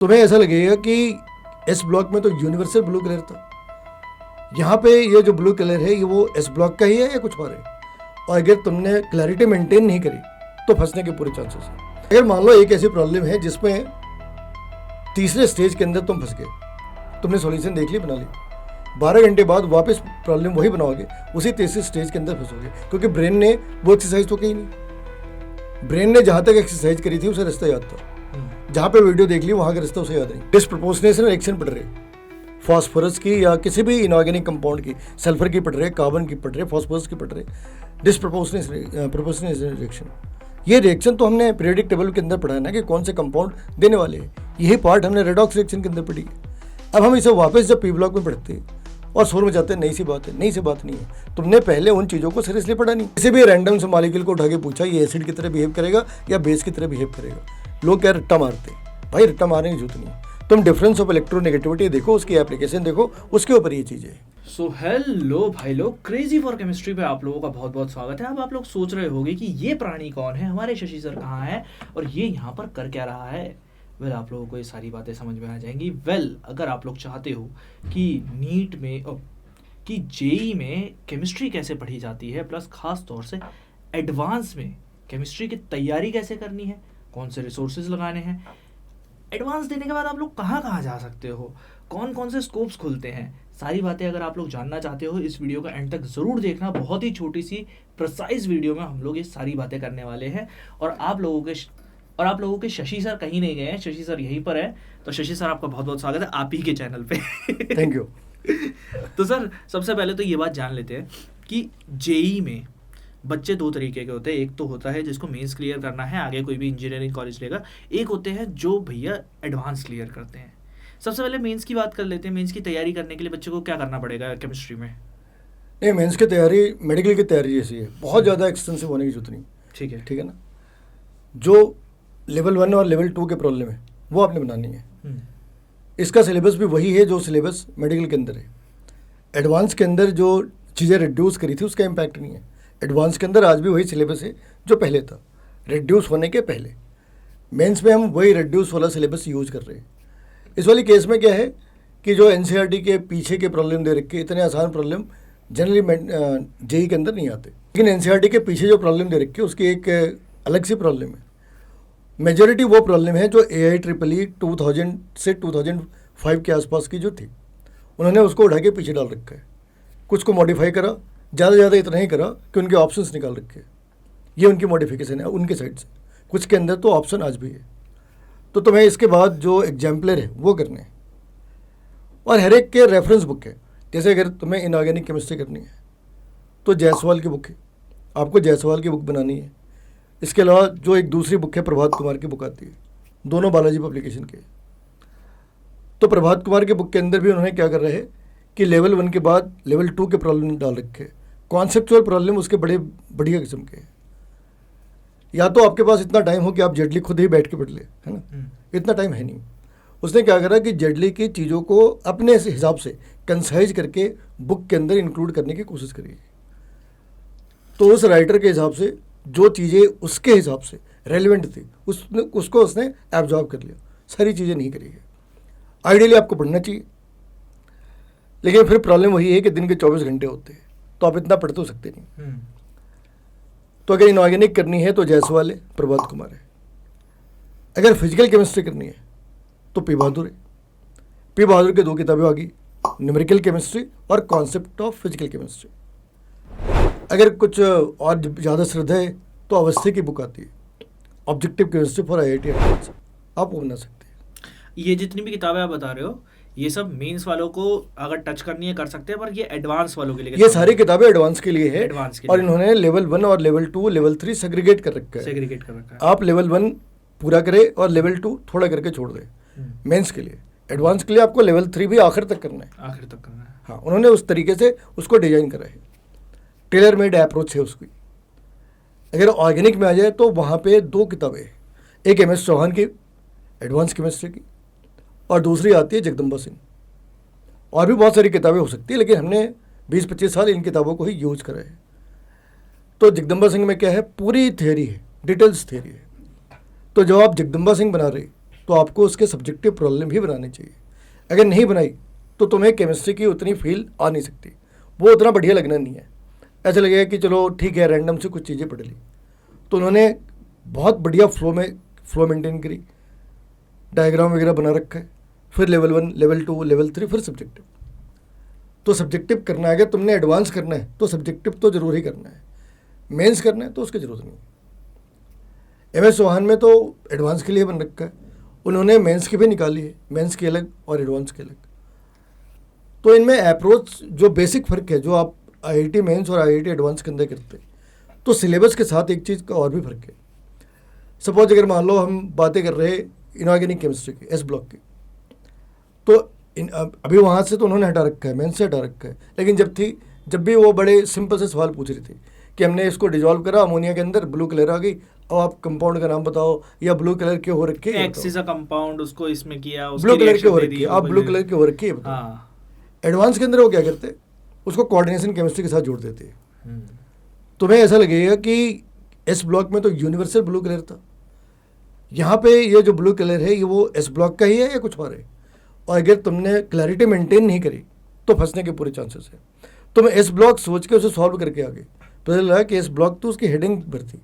तुम्हें ऐसा लगेगा कि एस ब्लॉक में तो यूनिवर्सल ब्लू कलर था, यहाँ पे ये जो ब्लू कलर है ये वो एस ब्लॉक का ही है या कुछ और है। और अगर तुमने क्लैरिटी मेंटेन नहीं करी तो फंसने के पूरे चांसेस हैं। अगर मान लो एक ऐसी प्रॉब्लम है जिसमें तीसरे स्टेज के अंदर तुम फंस गए, तुमने सॉल्यूशन देख ली, बना ली, 12 घंटे बाद वापस प्रॉब्लम वही बनाओगे, उसी तीसरे स्टेज के अंदर फंसोगे, क्योंकि ब्रेन ने वो एक्सरसाइज तो की नहीं। ब्रेन ने जहाँ तक एक्सरसाइज करी थी उसे रास्ता याद था, जहाँ पे वीडियो देख ली वहाँ का रास्ता उसे याद नहीं। डिस्प्रपोर्शनेशन रिएक्शन पढ़ रहे, फास्फोरस की या किसी भी इनऑर्गेनिक कंपाउंड की, सल्फर की पढ़ रहे, कार्बन की पढ़ रहे, फास्फोरस की पढ़ रहे, डिस्प्रपोर्शनेशन रिएक्शन। ये रिएक्शन तो हमने पीरियोडिक टेबल के अंदर पढ़ा है ना कि कौन से कंपाउंड देने वाले हैं, यही पार्ट हमने रेडॉक्स रिएक्शन के अंदर पढ़ी है। अब हम इसे वापस जब पी ब्लॉक में पढ़ते हैं और शोर मचाते हैं, नई सी बात है, नई सी बात नहीं है, तुमने पहले उन चीज़ों को सीरियसली पढ़ा नहीं। किसी भी रैंडम से मॉलिक्यूल को उठा के पूछा ये एसिड की तरह बिहेव करेगा या बेस की तरह बिहेव करेगा, लोग क्या रट्टा मारते हैं। भाई रट्टा मारने की जरूरत नहीं है, तुम डिफरेंस ऑफ इलेक्ट्रोनेगेटिविटी देखो, उसकी एप्लीकेशन देखो, उसके ऊपर ये चीज़ है। सो हेलो भाई लोग, क्रेजी फॉर केमिस्ट्री पे आप लोगों का बहुत बहुत स्वागत है। अब आप लोग सोच रहे होंगे कि ये प्राणी कौन है, हमारे शशि सर कहाँ है और ये यहाँ पर कर क्या रहा है। वेल आप लोगों को ये सारी बातें समझ में आ जाएंगी। अगर आप लोग चाहते हो कि नीट में कि जेई में केमिस्ट्री कैसे पढ़ी जाती है, प्लस खास तौर से एडवांस में केमिस्ट्री की तैयारी कैसे करनी है, कौन से रिसोर्सेज लगाने हैं, एडवांस देने के बाद आप लोग कहाँ कहाँ जा सकते हो, कौन कौन से स्कोप्स खुलते हैं, सारी बातें अगर आप लोग जानना चाहते हो इस वीडियो का एंड तक ज़रूर देखना। बहुत ही छोटी सी प्रिसाइज वीडियो में हम लोग ये सारी बातें करने वाले हैं। और आप लोगों के शशि सर कहीं नहीं गए हैं, शशि सर यहीं पर है। तो शशि सर आपका बहुत बहुत स्वागत है आप ही के चैनल पे। Thank you. तो सर सबसे पहले तो ये बात जान लेते हैं कि जेई में बच्चे दो तरीके के होते हैं। एक तो होता है जिसको मेंस क्लियर करना है, आगे कोई भी इंजीनियरिंग कॉलेज लेगा। एक होते हैं जो भैया एडवांस क्लियर करते हैं। सबसे पहले मेंस की बात कर लेते हैं। मेंस की तैयारी करने के लिए बच्चे को क्या करना पड़ेगा केमिस्ट्री में? नहीं, मेंस की तैयारी मेडिकल की तैयारी जैसी है, बहुत ज़्यादा एक्सटेंसिव होने की जरूरत नहीं। ठीक है ना। जो लेवल 1 और लेवल 2 के प्रॉब्लम है वो आपने बनानी है। इसका सिलेबस भी वही है जो सिलेबस मेडिकल के अंदर है। एडवांस के अंदर जो चीज़ें रिड्यूस करी थी उसका इम्पैक्ट नहीं है। एडवांस के अंदर आज भी वही सिलेबस है जो पहले था, रिड्यूस होने के पहले। मेंस में हम वही रिड्यूस वाला सिलेबस यूज कर रहे हैं। इस वाली केस में क्या है कि जो एनसीईआरटी के पीछे के प्रॉब्लम दे रखे, इतने आसान प्रॉब्लम जनरली जेई के अंदर नहीं आते, लेकिन एनसीईआरटी के पीछे जो प्रॉब्लम दे रखे उसकी एक अलग सी प्रॉब्लम है। मेजॉरिटी वो प्रॉब्लम है जो AIEEE 2000 से 2005 के आसपास की जो थी, उन्होंने उसको उठा के पीछे डाल रखा है। कुछ को मॉडिफाई करा, ज़्यादा इतना ही करा कि उनके ऑप्शंस निकाल रखे। ये उनकी मॉडिफिकेशन है उनके साइड से। कुछ के अंदर तो ऑप्शन आज भी है। तो तुम्हें इसके बाद जो एग्जाम्पलर है वो करने हैं, और हर एक के रेफरेंस बुक है। जैसे अगर तुम्हें इनऑर्गेनिक केमिस्ट्री करनी है तो जायसवाल की बुक है, आपको जायसवाल की बुक बनानी है। इसके अलावा जो एक दूसरी बुक है प्रभात कुमार की बुक आती है, दोनों बालाजी पब्लिकेशन के। तो प्रभात कुमार के बुक के अंदर भी उन्होंने क्या कर रहे हैं कि लेवल 1 के बाद लेवल 2 के प्रॉब्लम डाल रखे। कॉन्सेप्चुअल प्रॉब्लम उसके बड़े बढ़िया किस्म के। या तो आपके पास इतना टाइम हो कि आप जेडली खुद ही बैठ के पढ़ ले, है ना, इतना टाइम है नहीं। उसने क्या करा कि जेडली की चीज़ों को अपने हिसाब से कंसाइज करके बुक के अंदर इंक्लूड करने की कोशिश करी। तो उस राइटर के हिसाब से जो चीज़ें उसके हिसाब से रेलिवेंट थी उसको उसने एब्जॉर्ब कर लिया, सारी चीज़ें नहीं करी है। आइडियली आपको पढ़ना चाहिए, लेकिन फिर प्रॉब्लम वही है कि दिन के 24 घंटे होते हैं तो आप इतना पढ़ तो सकते नहीं। तो अगर इनऑर्गेनिक करनी है तो जायसवाल है, प्रभात कुमार है। अगर फिजिकल केमिस्ट्री करनी है तो पी बहादुर है। पी बहादुर की 2 किताबें आ गई, न्यूमेरिकल केमिस्ट्री और कॉन्सेप्ट ऑफ फिजिकल केमिस्ट्री। अगर कुछ और ज़्यादा श्रद्धा है तो अवस्थी की बुक आती है, ऑब्जेक्टिव केमिस्ट्री फॉर IIT, आप वो बना सकते हैं। ये जितनी भी किताबें आप बता रहे हो ये सब मेंस वालों को अगर टच करनी है कर सकते हैं, पर ये एडवांस वालों के लिए, ये सारी किताबें एडवांस के लिए है। एडवांस के और लिए। इन्होंने लेवल 1 और लेवल 2 लेवल 3 सेग्रीगेट कर रखा है। आप लेवल 1 पूरा करें और लेवल 2 थोड़ा करके छोड़ दें मेंस के लिए। एडवांस के लिए आपको लेवल 3 भी आखिर तक करना है। हाँ, उन्होंने उस तरीके से उसको डिजाइन करा है, टेलर मेड अप्रोच है उसकी। अगर ऑर्गेनिक में आ जाए तो वहाँ पे 2 किताबें, एक MS चौहान की एडवांस केमिस्ट्री की और दूसरी आती है जगदम्बा सिंह। और भी बहुत सारी किताबें हो सकती है, लेकिन हमने 20-25 साल इन किताबों को ही यूज करा है। तो जगदम्बा सिंह में क्या है, पूरी थियोरी है, डिटेल्स थियोरी है। तो जब आप जगदम्बा सिंह बना रहे तो आपको उसके सब्जेक्टिव प्रॉब्लम भी बनानी चाहिए। अगर नहीं बनाई तो तुम्हें केमिस्ट्री की उतनी फील आ नहीं सकती, वो उतना बढ़िया लगना नहीं है। ऐसा लगेगा कि चलो ठीक है, रैंडम से कुछ चीज़ें पढ़ ली। तो उन्होंने बहुत बढ़िया फ्लो मेंटेन करी, डायग्राम वगैरह बना रखा है, फिर लेवल 1, लेवल 2, लेवल 3, फिर सब्जेक्टिव। तो सब्जेक्टिव करना है, अगर तुमने एडवांस करना है तो सब्जेक्टिव तो जरूर ही करना है, मेंस करना है तो उसकी ज़रूरत नहीं। MS चौहान में तो एडवांस के लिए बन रखा है, उन्होंने मेंस की भी निकाली है, मेंस की अलग और एडवांस की अलग। तो इनमें अप्रोच जो बेसिक फ़र्क है जो आप IIT मेंस और IIT एडवांस के अंदर करते हैं, तो सिलेबस के साथ एक चीज़ का और भी फ़र्क है। सपोज अगर मान लो हम बातें कर रहे हैं इनऑर्गेनिक केमिस्ट्री की, S ब्लॉक की, तो अभी वहाँ से तो उन्होंने हटा रखा है, मेंस से हटा रखा है, लेकिन जब भी वो बड़े सिंपल से सवाल पूछ रही थी कि हमने इसको डिजोल्व करा अमोनिया के अंदर, ब्लू कलर आ गई, अब आप कंपाउंड का नाम बताओ, या ब्लू कलर के हो रखे है, एक्स इज अ कंपाउंड, उसको इसमें किया, ब्लू कलर के हो रखे, आप ब्लू कलर के हो रखे है बताओ। हाँ। एडवांस के अंदर वो क्या करते, उसको कोऑर्डिनेशन केमिस्ट्री के साथ जोड़ देते हैं। तुम्हें ऐसा लगेगा कि S ब्लॉक में तो यूनिवर्सल ब्लू कलर था, यहाँ पे ये जो ब्लू कलर है ये वो S ब्लॉक का ही है या कुछ और है। और अगर तुमने क्लैरिटी मेंटेन नहीं करी तो फंसने के पूरे चांसेस है। तुम S ब्लॉक सोच के उसे सॉल्व करके आगे, पता लगा कि S ब्लॉक तो उसकी हेडिंग भर थी,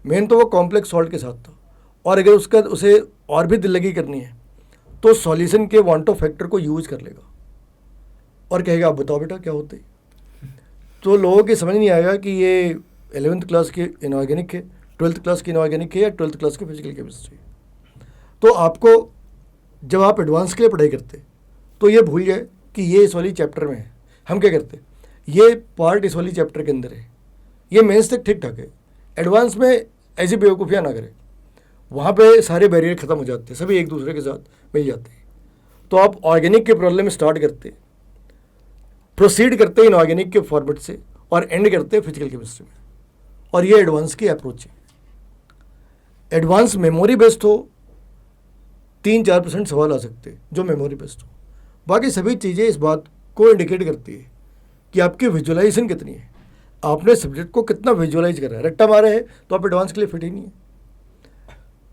मेन तो वो कॉम्प्लेक्स सॉल्ट के साथ था, और अगर उसे और भी दिल लगी करनी है तो सॉल्यूशन के वांट ऑफ फैक्टर को यूज कर लेगा और कहेगा आप बताओ बेटा क्या होते है। तो लोगों की समझ नहीं आएगा कि ये 11th क्लास की इनऑर्गेनिक है, 12th क्लास की इनऑर्गेनिक है या 12th क्लास की फिजिकल केमिस्ट्री। तो आपको जब आप एडवांस के लिए पढ़ाई करते तो ये भूल जाए कि ये इस वाली चैप्टर में है। हम क्या करते, ये पार्ट इस वाली चैप्टर के अंदर है, ये मेंस तक ठीक ठाक है, एडवांस में ऐसी बेवकूफ़ियाँ ना करें, वहाँ पे सारे बैरियर ख़त्म हो जाते हैं, सभी एक दूसरे के साथ मिल जाते हैं। तो आप ऑर्गेनिक के प्रॉब्लम स्टार्ट करते, प्रोसीड करते हैं इनऑर्गेनिक के फॉर्मेट से और एंड करते हैं फिजिकल केमिस्ट्री में, और ये एडवांस की अप्रोच है। एडवांस मेमोरी बेस्ड हो, 3-4% सवाल आ सकते हैं जो मेमोरी बेस्ड हो, बाकी सभी चीज़ें इस बात को इंडिकेट करती है कि आपकी विजुअलाइजेशन कितनी है, आपने सब्जेक्ट को कितना विजुअलाइज कर रहा है। रट्टा मारे है तो आप एडवांस के लिए फिट ही नहीं है।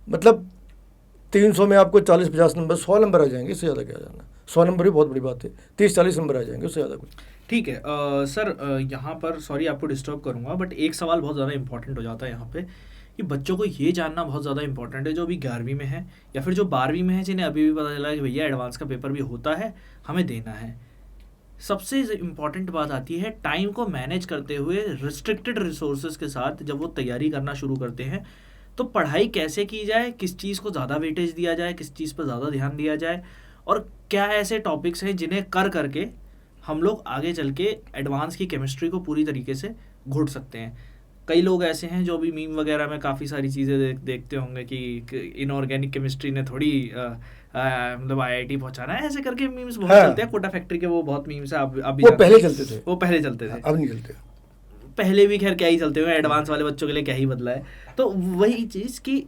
मतलब 300 में आपको 40-50 नंबर, 100 नंबर आ जाएंगे, इससे ज़्यादा क्या जाना। 100 नंबर भी बहुत बड़ी बात है, 30-40 नंबर आ जाएंगे, उससे ज़्यादा कुछ। ठीक है सर, यहाँ पर सॉरी आपको डिस्टर्ब करूँगा, बट एक सवाल बहुत ज़्यादा इंपॉर्टेंट हो जाता है यहाँ पे कि बच्चों को ये जानना बहुत ज़्यादा इंपॉर्टेंट है, जो अभी 11वीं में है या फिर जो 12वीं में है, जिन्हें अभी भी पता चला कि भैया एडवांस का पेपर भी होता है, हमें देना है। सबसे इम्पॉर्टेंट बात आती है टाइम को मैनेज करते हुए रिस्ट्रिक्टेड रिसोर्सेज के साथ जब वो तैयारी करना शुरू करते हैं, तो पढ़ाई कैसे की जाए, किस चीज़ को ज़्यादा वेटेज दिया जाए, किस चीज़ पर ज़्यादा ध्यान दिया जाए, और क्या ऐसे टॉपिक्स हैं जिन्हें करके हम लोग आगे चल के एडवांस की केमिस्ट्री को पूरी तरीके से घुट सकते हैं। कई लोग ऐसे हैं जो अभी मीम वगैरह में काफ़ी सारी चीज़ें देखते होंगे कि इनऑर्गेनिक केमिस्ट्री ने थोड़ी मतलब IIT पहुंचाना है, ऐसे करके मीम्स बहुत चलते हैं। कोटा फैक्ट्री के वो बहुत मीम्स है, अभी वो पहले चलते थे, अब नहीं चलते। पहले भी खैर क्या ही चलते हुए, एडवांस वाले बच्चों के लिए क्या ही बदला है। तो वही चीज़ कि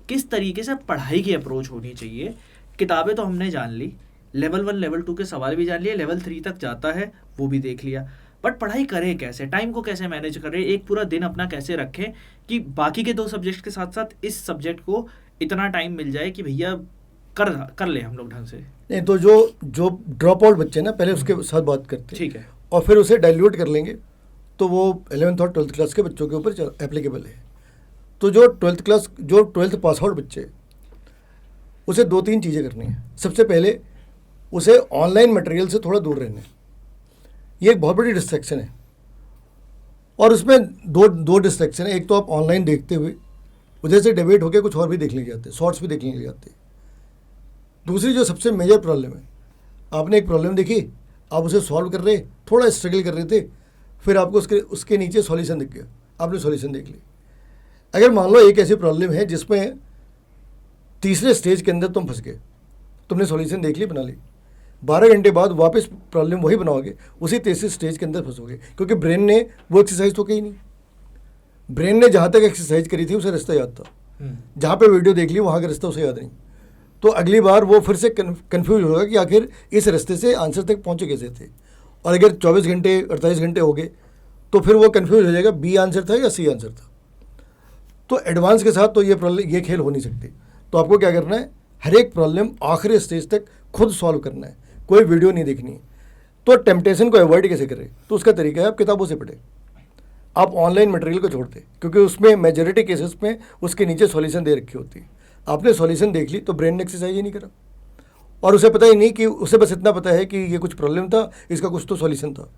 किस तरीके से पढ़ाई की अप्रोच होनी चाहिए। किताबें तो हमने जान ली, लेवल 1 लेवल 2 के सवाल भी जान लिए, लेवल 3 तक जाता है वो भी देख लिया, बट पढ़ाई करें कैसे, टाइम को कैसे मैनेज करें, एक पूरा दिन अपना कैसे रखें कि बाकी के 2 सब्जेक्ट के साथ साथ इस सब्जेक्ट को इतना टाइम मिल जाए कि भैया कर ले हम लोग ढंग से। नहीं तो जो ड्रॉप आउट बच्चे ना, पहले उसके साथ बात करते हैं, ठीक है, और फिर उसे डाइल्यूट कर लेंगे, तो वो 11th और 12th क्लास के बच्चों के ऊपर एप्लीकेबल है। तो जो 12th पास आउट बच्चे, उसे 2-3 चीज़ें करनी है। सबसे पहले उसे ऑनलाइन मटेरियल से थोड़ा दूर रहना है, ये एक बहुत बड़ी डिस्ट्रैक्शन है। और उसमें दो डिस्ट्रैक्शन है, एक तो आप ऑनलाइन देखते हुए उधर से डिबेट होकर कुछ और भी देख ले जाते, शॉर्ट्स भी देख ले जाते। दूसरी जो सबसे मेजर प्रॉब्लम है, आपने एक प्रॉब्लम देखी, आप उसे सॉल्व कर रहे, थोड़ा स्ट्रगल कर रहे थे, फिर आपको उसके नीचे सॉल्यूशन दिख गया, आपने सॉल्यूशन देख ली। अगर मान लो एक ऐसी प्रॉब्लम है जिसमें तीसरे स्टेज के अंदर तुम फंस गए, तुमने सॉल्यूशन देख ली, बना ली, 12 घंटे बाद वापस प्रॉब्लम वही बनाओगे, उसी तीसरे स्टेज के अंदर फंसोगे, क्योंकि ब्रेन ने वो एक्सरसाइज तो की नहीं। ब्रेन ने जहाँ तक एक्सरसाइज करी थी उसे रास्ता याद था, जहाँ पे वीडियो देख ली वहाँ का रास्ता उसे याद नहीं। तो अगली बार वो फिर से कन्फ्यूज होगा कि आखिर इस रास्ते से आंसर तक पहुँचे कैसे थे। और अगर 24 घंटे 48 घंटे हो गए तो फिर वो कन्फ्यूज हो जाएगा, बी आंसर था या सी आंसर था। तो एडवांस के साथ तो ये खेल हो नहीं सकती। तो आपको क्या करना है, हर एक प्रॉब्लम आखिरी स्टेज तक खुद सॉल्व करना है, कोई वीडियो नहीं देखनी है। तो टेम्पटेशन को अवॉइड कैसे करें, तो उसका तरीका है आप किताबों से पढ़ें, आप ऑनलाइन मटेरियल को छोड़ दें, क्योंकि उसमें मेजॉरिटी केसेस में उसके नीचे सॉल्यूशन दे रखी होती है। आपने सॉल्यूशन देख ली तो ब्रेन ने एक्सरसाइज ही नहीं करा, और उसे पता ही नहीं कि उसे बस इतना पता है कि ये कुछ प्रॉब्लम था, इसका कुछ तो सॉल्यूशन था।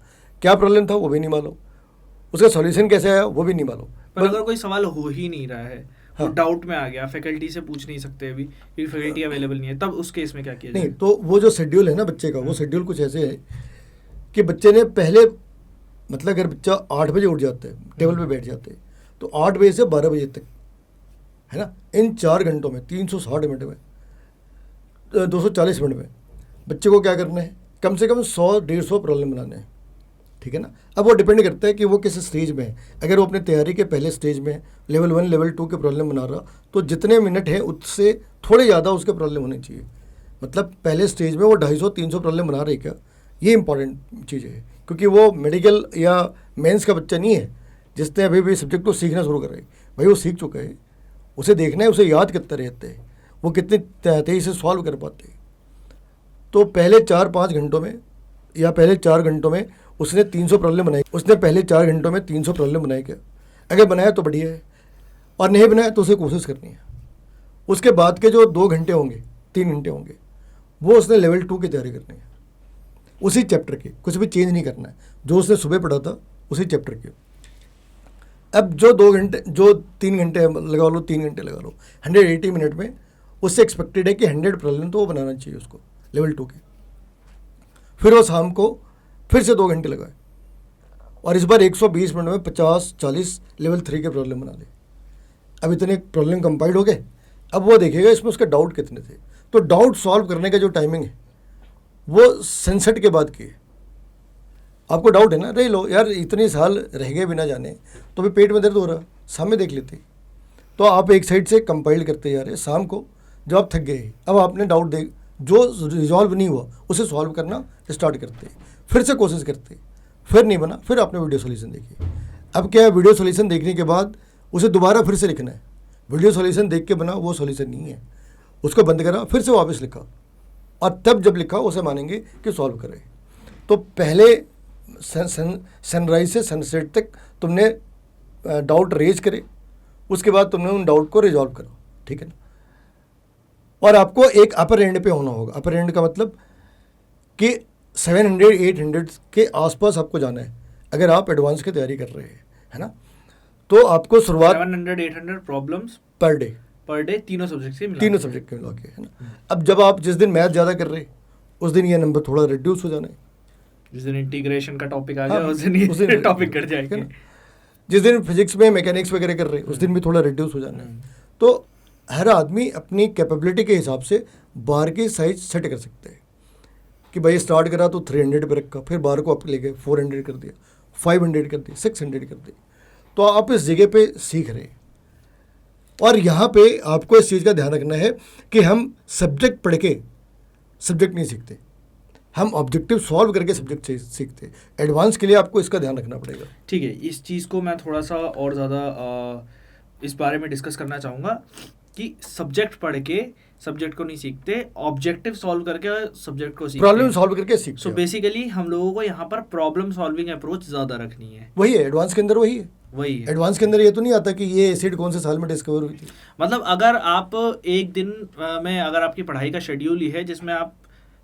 क्या प्रॉब्लम था वो भी नहीं मालूम, उसका सॉल्यूशन कैसे आया वो भी नहीं मालूम। पर अगर कोई सवाल हो ही नहीं रहा है, हाँ, डाउट में आ गया, फैकल्टी से पूछ नहीं सकते अभी क्योंकि फैकल्टी अवेलेबल नहीं है, तब उस केस में क्या किया जाए? नहीं, तो वो जो शेड्यूल है ना बच्चे का, वो शेड्यूल कुछ ऐसे है कि बच्चे ने पहले, मतलब अगर बच्चा 8 बजे उठ जाता है, टेबल पे बैठ जाते हैं, तो 8 बजे से 12 बजे तक, है ना, इन 4 घंटों में 360 मिनट में 240 मिनट में बच्चे को क्या करना है, कम से कम 100-150 प्रॉब्लम बनाने हैं, ठीक है ना। अब वो डिपेंड करता है कि वो किस स्टेज में है। अगर वो अपने तैयारी के पहले स्टेज में लेवल 1 लेवल 2 के प्रॉब्लम बना रहा, तो जितने मिनट हैं उससे थोड़े ज़्यादा उसके प्रॉब्लम होने चाहिए। मतलब पहले स्टेज में वो 250-300 प्रॉब्लम बना रही क्या, ये इंपॉर्टेंट चीज़ है, क्योंकि वो मेडिकल या मेंस का बच्चा नहीं है जिसने अभी भी सब्जेक्ट को सीखना शुरू कर रहे। भाई वो सीख चुका है, उसे देखना है उसे याद कितना रहते हैं, वो कितनी तेज़ी से सॉल्व कर पाते हैं। तो पहले 4-5 घंटों में या पहले 4 घंटों में उसने 300 प्रॉब्लम बनाई, उसने पहले 4 घंटों में 300 प्रॉब्लम बनाई क्या, अगर बनाया तो बढ़िया है, और नहीं बनाया तो उसे कोशिश करनी है। उसके बाद के जो 2 घंटे होंगे, 3 घंटे होंगे, वो उसने लेवल 2 की तैयारी करनी है, उसी चैप्टर की, कुछ भी चेंज नहीं करना है, जो उसने सुबह पढ़ा था उसी चैप्टर की। अब जो 2 घंटे, जो 3 घंटे लगा लो, 3 घंटे लगा लो, 180 मिनट में उससे एक्सपेक्टेड है कि 100 प्रॉब्लम तो वो बनाना चाहिए उसको लेवल 2 के। फिर वो शाम को फिर से 2 घंटे लगाए, और इस बार 120 मिनट में 50-40 लेवल 3 के प्रॉब्लम बना ले। अब इतने प्रॉब्लम कंपाइल्ड हो गए, अब वो देखेगा इसमें उसका डाउट कितने थे। तो डाउट सॉल्व करने का जो टाइमिंग है वो सनसेट के बाद की है। आपको डाउट है ना, रह लो यार, इतने साल रह गए बिना जाने, तो भी पेट में दर्द हो रहा, सामने देख लेते। तो आप एक साइड से कंपाइल करते जा रहे, शाम को जब आप थक गए, अब आपने डाउट दे जो रिजॉल्व नहीं हुआ उसे सॉल्व करना स्टार्ट करते, फिर से कोशिश करते, फिर नहीं बना, फिर आपने वीडियो सॉल्यूशन देखी। अब क्या है, वीडियो सॉल्यूशन देखने के बाद उसे दोबारा फिर से लिखना है। वीडियो सॉल्यूशन देख के बना वो सॉल्यूशन नहीं है, उसको बंद करा, फिर से वापस लिखा, और तब जब लिखा उसे मानेंगे कि सॉल्व करे। तो पहले सनराइज से सनसेट तक तुमने डाउट रेज करे, उसके बाद तुमने उन डाउट को रिजॉल्व करो, ठीक है ना। और आपको एक अपर एंड पे होना होगा। अपर एंड का मतलब कि 700-800 के आसपास आपको जाना है अगर आप एडवांस की तैयारी कर रहे हैं, है ना। तो आपको शुरुआत 700-800 प्रॉब्लम्स पर डे तीनों सब्जेक्ट से मिला के मिला के, है ना। अब जब आप जिस दिन मैथ ज़्यादा कर रहे उस दिन ये नंबर थोड़ा रिड्यूस हो जाना है। जिस दिन इंटीग्रेशन का टॉपिक आ हाँ, गया उस दिन टॉपिक कट जाएगा। जिस दिन फिजिक्स में मैकेनिक्स वगैरह कर रहे उस दिन भी थोड़ा रिड्यूस हो जाना है। तो हर आदमी अपनी कैपेबिलिटी के हिसाब से बार की साइज सेट कर सकते हैं कि भाई स्टार्ट करा तो 300 पे रखा, फिर बार को आप ले गए 400 कर दिया, 500 कर दिया, 600 कर दिया। तो आप इस जगह पे सीख रहे हैं। और यहाँ पे आपको इस चीज़ का ध्यान रखना है कि हम सब्जेक्ट पढ़ के सब्जेक्ट नहीं सीखते, हम ऑब्जेक्टिव सॉल्व करके सब्जेक्ट सीखते। एडवांस के लिए आपको इसका ध्यान रखना पड़ेगा। ठीक है, इस चीज़ को मैं थोड़ा सा और ज़्यादा इस बारे में डिस्कस करना चाहूँगा कि सब्जेक्ट पढ़ के सब्जेक्ट को नहीं सीखते, ऑब्जेक्टिव सॉल्व करके सब्जेक्ट को सीखते, प्रॉब्लम सॉल्व करके सीखते। सो बेसिकली हम लोगों को यहाँ पर प्रॉब्लम सॉल्विंग अप्रोच ज़्यादा रखनी है। वही है एडवांस के अंदर, वही है एडवांस के अंदर। ये तो नहीं आता कि ये एसिड कौन से साल में डिस्कवर हुई थी। मतलब अगर आप एक दिन में अगर आपकी पढ़ाई का शेड्यूल ही है जिसमें आप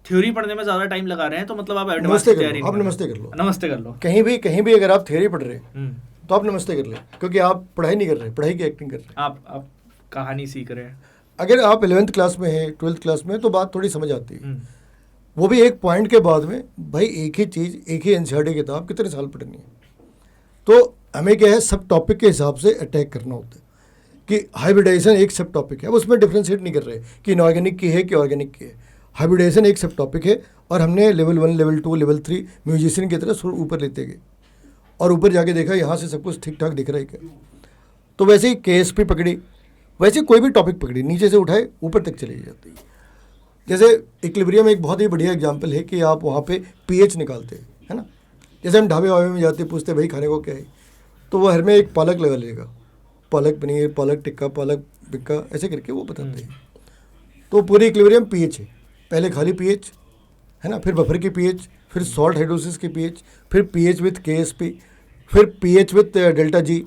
थ्योरी पढ़ने में ज़्यादा टाइम लगा रहे हैं, तो मतलब आप एडवांस की तैयारी नहीं, नमस्ते कर लो, नमस्ते कर लो। कहीं भी अगर आप थ्योरी पढ़ रहे हैं तो आप नमस्ते कर ले, क्योंकि आप पढ़ाई नहीं कर रहे, पढ़ाई की एक्टिंग कर रहे हैं। आप कहानी सीख रहे हैं। अगर आप 11th क्लास में है, 12th क्लास में, तो बात थोड़ी समझ आती है। वो भी एक पॉइंट के बाद में, भाई एक ही चीज़, एक ही एनसीईआरटी किताब कितने साल पढ़नी है। तो हमें क्या है, सब टॉपिक के हिसाब से अटैक करना होता है कि हाइब्रिडाइजेशन एक सब टॉपिक है, उसमें डिफ्रेंशिएट नहीं कर रहे कि इनऑर्गेनिक की है कि ऑर्गेनिक की है। हाइब्रिडाइजेशन एक सब टॉपिक है, और हमने लेवल 1 लेवल 2 लेवल 3 म्यूजिशियन की तरह ऊपर लेते गए, और ऊपर जाके देखा यहाँ से सब कुछ ठीक ठाक दिख रहा है क्या। तो वैसे ही KSP पकड़ी, वैसे कोई भी टॉपिक पकड़ी, नीचे से उठाए ऊपर तक चली जाती है। जैसे इक्विलिब्रियम एक बहुत ही बढ़िया एग्जांपल है कि आप वहाँ पे pH निकालते हैं, है ना। जैसे हम ढाबे वाबे में जाते पूछते भाई खाने को क्या है, तो वो हर में एक पालक लगा लेगा, पालक पनीर, पालक टिक्का, पालक बिक्का, ऐसे करके वो बताते हैं। तो पूरी इक्विलिब्रियम पीएच है, पहले खाली पीएच है ना, फिर बफर की पीएच, फिर सॉल्ट हाइड्रोसिस की पीएच, फिर पीएच विथ केएसपी, फिर pH with delta G,